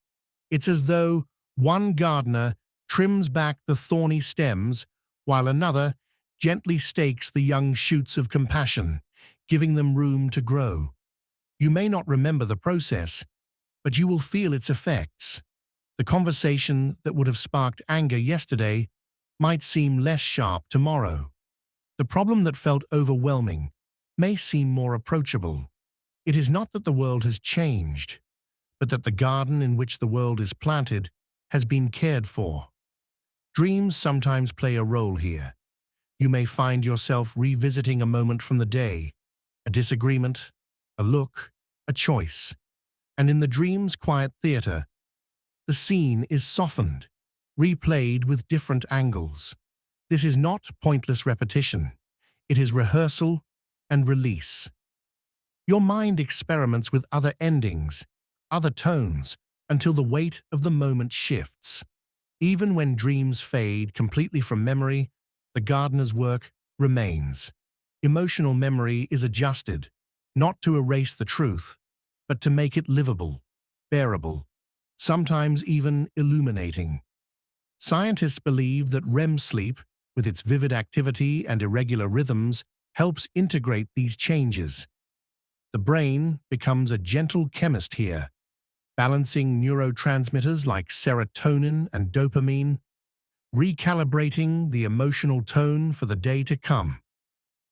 It's as though one gardener trims back the thorny stems while another gently stakes the young shoots of compassion, giving them room to grow. You may not remember the process, but you will feel its effects. The conversation that would have sparked anger yesterday might seem less sharp tomorrow. The problem that felt overwhelming may seem more approachable. It is not that the world has changed, but that the garden in which the world is planted has been cared for. Dreams sometimes play a role here. You may find yourself revisiting a moment from the day, a disagreement, a look, a choice. And in the dream's quiet theater, the scene is softened, replayed with different angles. This is not pointless repetition. It is rehearsal and release. Your mind experiments with other endings, other tones, until the weight of the moment shifts. Even when dreams fade completely from memory, the gardener's work remains. Emotional memory is adjusted, not to erase the truth, but to make it livable, bearable, sometimes even illuminating. Scientists believe that REM sleep, with its vivid activity and irregular rhythms, helps integrate these changes. The brain becomes a gentle chemist here, balancing neurotransmitters like serotonin and dopamine, recalibrating the emotional tone for the day to come.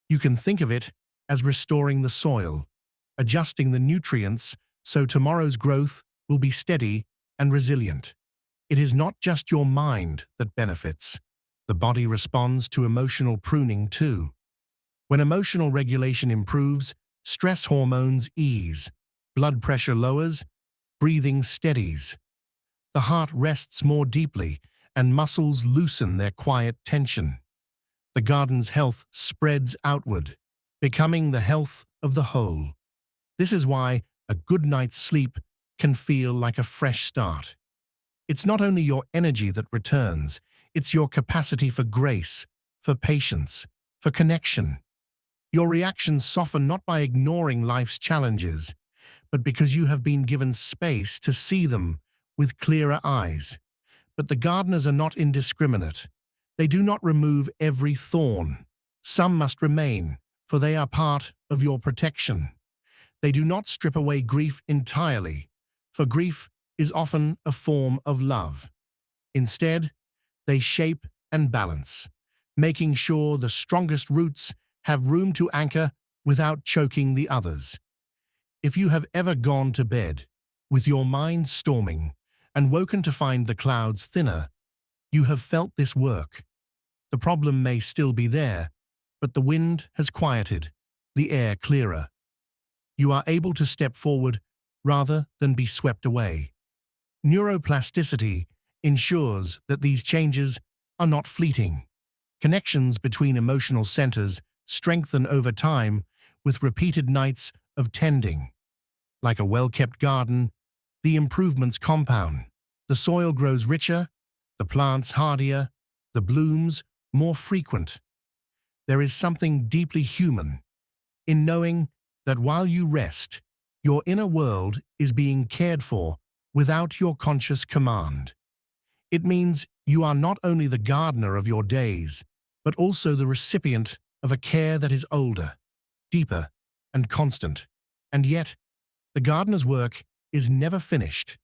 You can think of it as restoring the soil, adjusting the nutrients so tomorrow's growth will be steady and resilient. It is not just your mind that benefits. The body responds to emotional pruning too. When emotional regulation improves, stress hormones ease, blood pressure lowers, breathing steadies. The heart rests more deeply, and muscles loosen their quiet tension. The garden's health spreads outward, becoming the health of the whole. This is why a good night's sleep can feel like a fresh start. It's not only your energy that returns, it's your capacity for grace, for patience, for connection. Your reactions soften not by ignoring life's challenges, but because you have been given space to see them with clearer eyes. But the gardeners are not indiscriminate. They do not remove every thorn. Some must remain, for they are part of your protection. They do not strip away grief entirely, for grief is often a form of love. Instead, they shape and balance, making sure the strongest roots have room to anchor without choking the others. If you have ever gone to bed with your mind storming and woken to find the clouds thinner, you have felt this work. The problem may still be there, but the wind has quieted, the air clearer. You are able to step forward rather than be swept away. Neuroplasticity ensures that these changes are not fleeting. Connections between emotional centers strengthen over time with repeated nights of tending. Like a well-kept garden, the improvements compound. The soil grows richer, the plants hardier, the blooms more frequent. There is something deeply human in knowing that while you rest, your inner world is being cared for without your conscious command. It means you are not only the gardener of your days, but also the recipient of a care that is older, deeper, and constant. And yet, the gardener's work is never finished.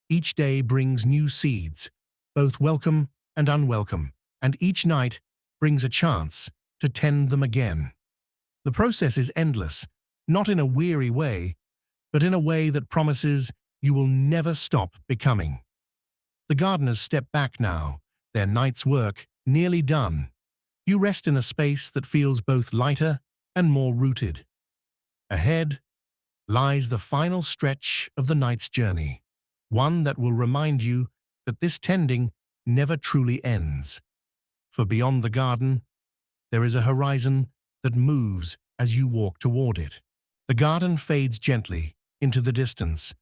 Each day brings new seeds, both welcome and unwelcome, and each night brings a chance to tend them again. The process is endless, not in a weary way, but in a way that promises you will never stop becoming. The gardeners step back now, their night's work nearly done. You rest in a space that feels both lighter and more rooted. Ahead lies the final stretch of the night's journey, one that will remind you that this tending never truly ends. For beyond the garden, there is a horizon that moves as you walk toward it. The garden fades gently into the distance,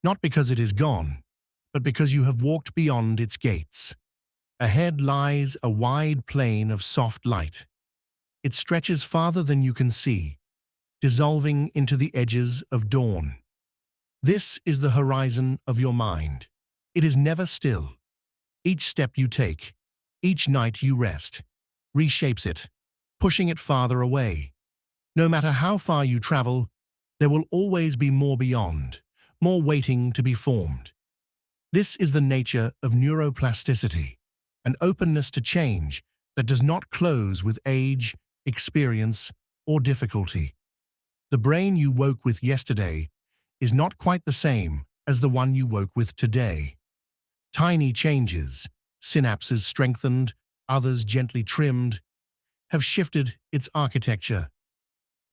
not because it is gone, but because you have walked beyond its gates. Ahead lies a wide plain of soft light. It stretches farther than you can see, dissolving into the edges of dawn. This is the horizon of your mind. It is never still. Each step you take, each night you rest, reshapes it, pushing it farther away. No matter how far you travel, there will always be more beyond, more waiting to be formed. This is the nature of neuroplasticity, an openness to change that does not close with age, experience, or difficulty. The brain you woke with yesterday is not quite the same as the one you woke with today. Tiny changes, synapses strengthened, others gently trimmed, have shifted its architecture.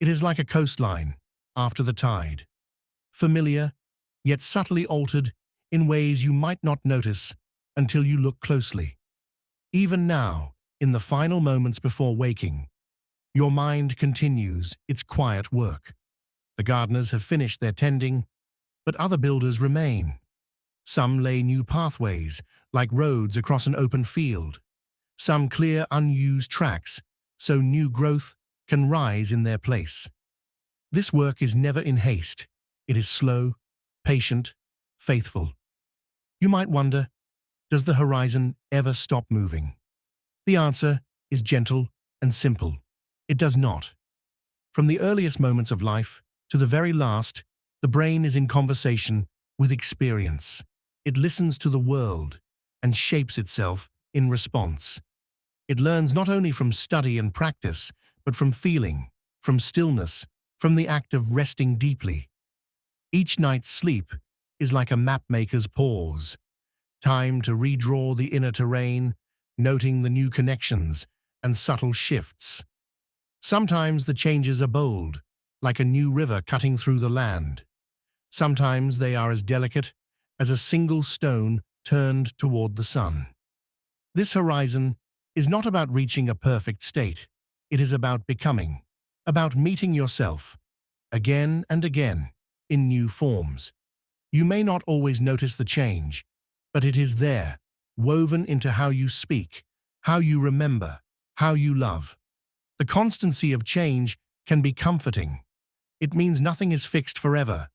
It is like a coastline after the tide, familiar, yet subtly altered in ways you might not notice until you look closely. Even now, in the final moments before waking, your mind continues its quiet work. The gardeners have finished their tending, but other builders remain. Some lay new pathways, like roads across an open field. Some clear unused tracks, so new growth can rise in their place. This work is never in haste. It is slow, patient, faithful. You might wonder, does the horizon ever stop moving? The answer is gentle and simple. It does not. From the earliest moments of life to the very last, the brain is in conversation with experience. It listens to the world and shapes itself in response. It learns not only from study and practice, but from feeling, from stillness, from the act of resting deeply. Each night's sleep is like a mapmaker's pause, time to redraw the inner terrain, noting the new connections and subtle shifts. Sometimes the changes are bold, like a new river cutting through the land. Sometimes they are as delicate as a single stone turned toward the sun. This horizon is not about reaching a perfect state. It is about becoming, about meeting yourself, again and again, in new forms. You may not always notice the change, but it is there, woven into how you speak, how you remember, how you love. The constancy of change can be comforting. It means nothing is fixed forever.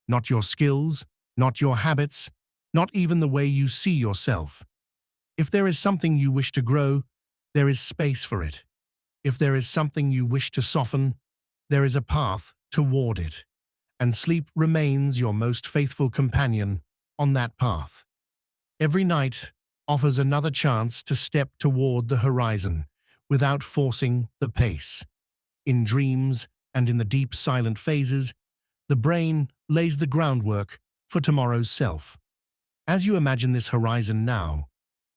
Not your skills, not your habits, not even the way you see yourself. If there is something you wish to grow, there is space for it. If there is something you wish to soften, there is a path toward it, and sleep remains your most faithful companion on that path. Every night offers another chance to step toward the horizon without forcing the pace. In dreams and in the deep silent phases, the brain lays the groundwork for tomorrow's self. As you imagine this horizon now,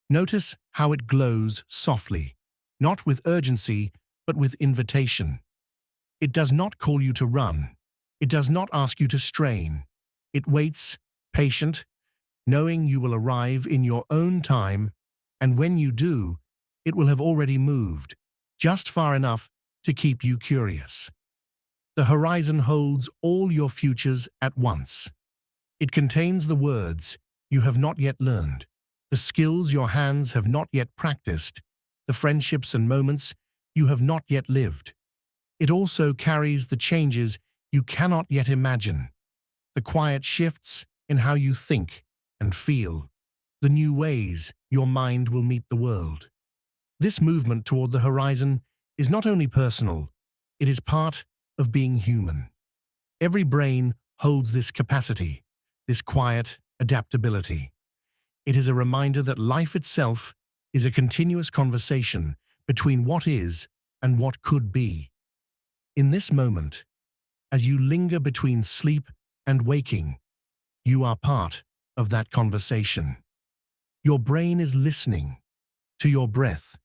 notice how it glows softly, not with urgency, but with invitation. It does not call you to run. It does not ask you to strain. It waits, patient, knowing you will arrive in your own time, and when you do, it will have already moved, just far enough to keep you curious. The horizon holds all your futures at once. It contains the words you have not yet learned, the skills your hands have not yet practiced, the friendships and moments you have not yet lived. It also carries the changes you cannot yet imagine, the quiet shifts in how you think and feel, the new ways your mind will meet the world. This movement toward the horizon is not only personal, it is part of being human. Every brain holds this capacity, this quiet adaptability. It is a reminder that life itself is a continuous conversation between what is and what could be. In this moment, as you linger between sleep and waking, you are part of that conversation. Your brain is listening to your breath,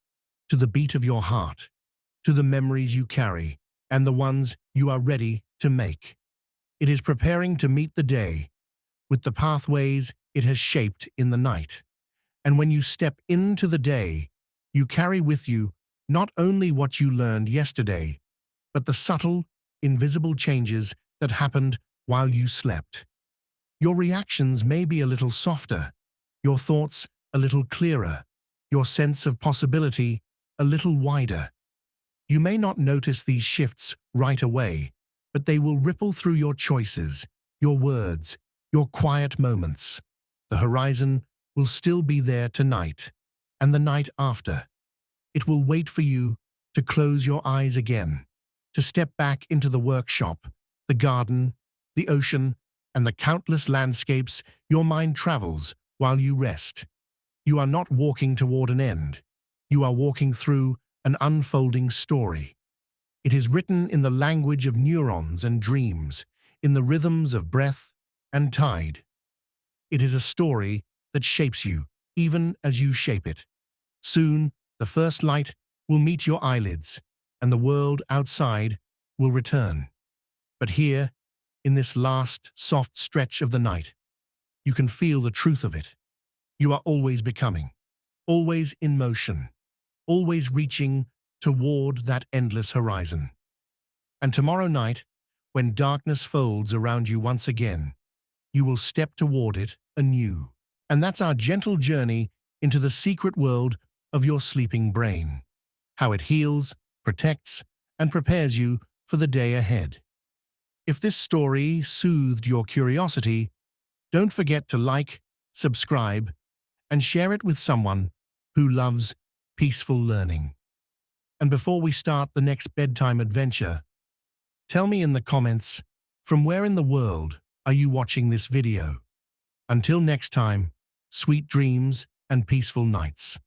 to the beat of your heart, to the memories you carry, and the ones you are ready to make. It is preparing to meet the day with the pathways it has shaped in the night. And when you step into the day, you carry with you not only what you learned yesterday, but the subtle, invisible changes that happened while you slept. Your reactions may be a little softer, your thoughts a little clearer, your sense of possibility a little wider. You may not notice these shifts right away, but they will ripple through your choices, your words, your quiet moments. The horizon will still be there tonight and the night after. It will wait for you to close your eyes again, to step back into the workshop, the garden, the ocean, and the countless landscapes your mind travels while you rest. You are not walking toward an end. You are walking through an unfolding story. It is written in the language of neurons and dreams, in the rhythms of breath and tide. It is a story that shapes you, even as you shape it. Soon, the first light will meet your eyelids, and the world outside will return. But here, in this last, soft stretch of the night, you can feel the truth of it. You are always becoming, always in motion, always reaching toward that endless horizon. And tomorrow night, when darkness folds around you once again, you will step toward it anew. And that's our gentle journey into the secret world of your sleeping brain, how it heals, protects, and prepares you for the day ahead. If this story soothed your curiosity, don't forget to like, subscribe, and share it with someone who loves peaceful learning. And before we start the next bedtime adventure, tell me in the comments, from where in the world are you watching this video? Until next time, sweet dreams and peaceful nights.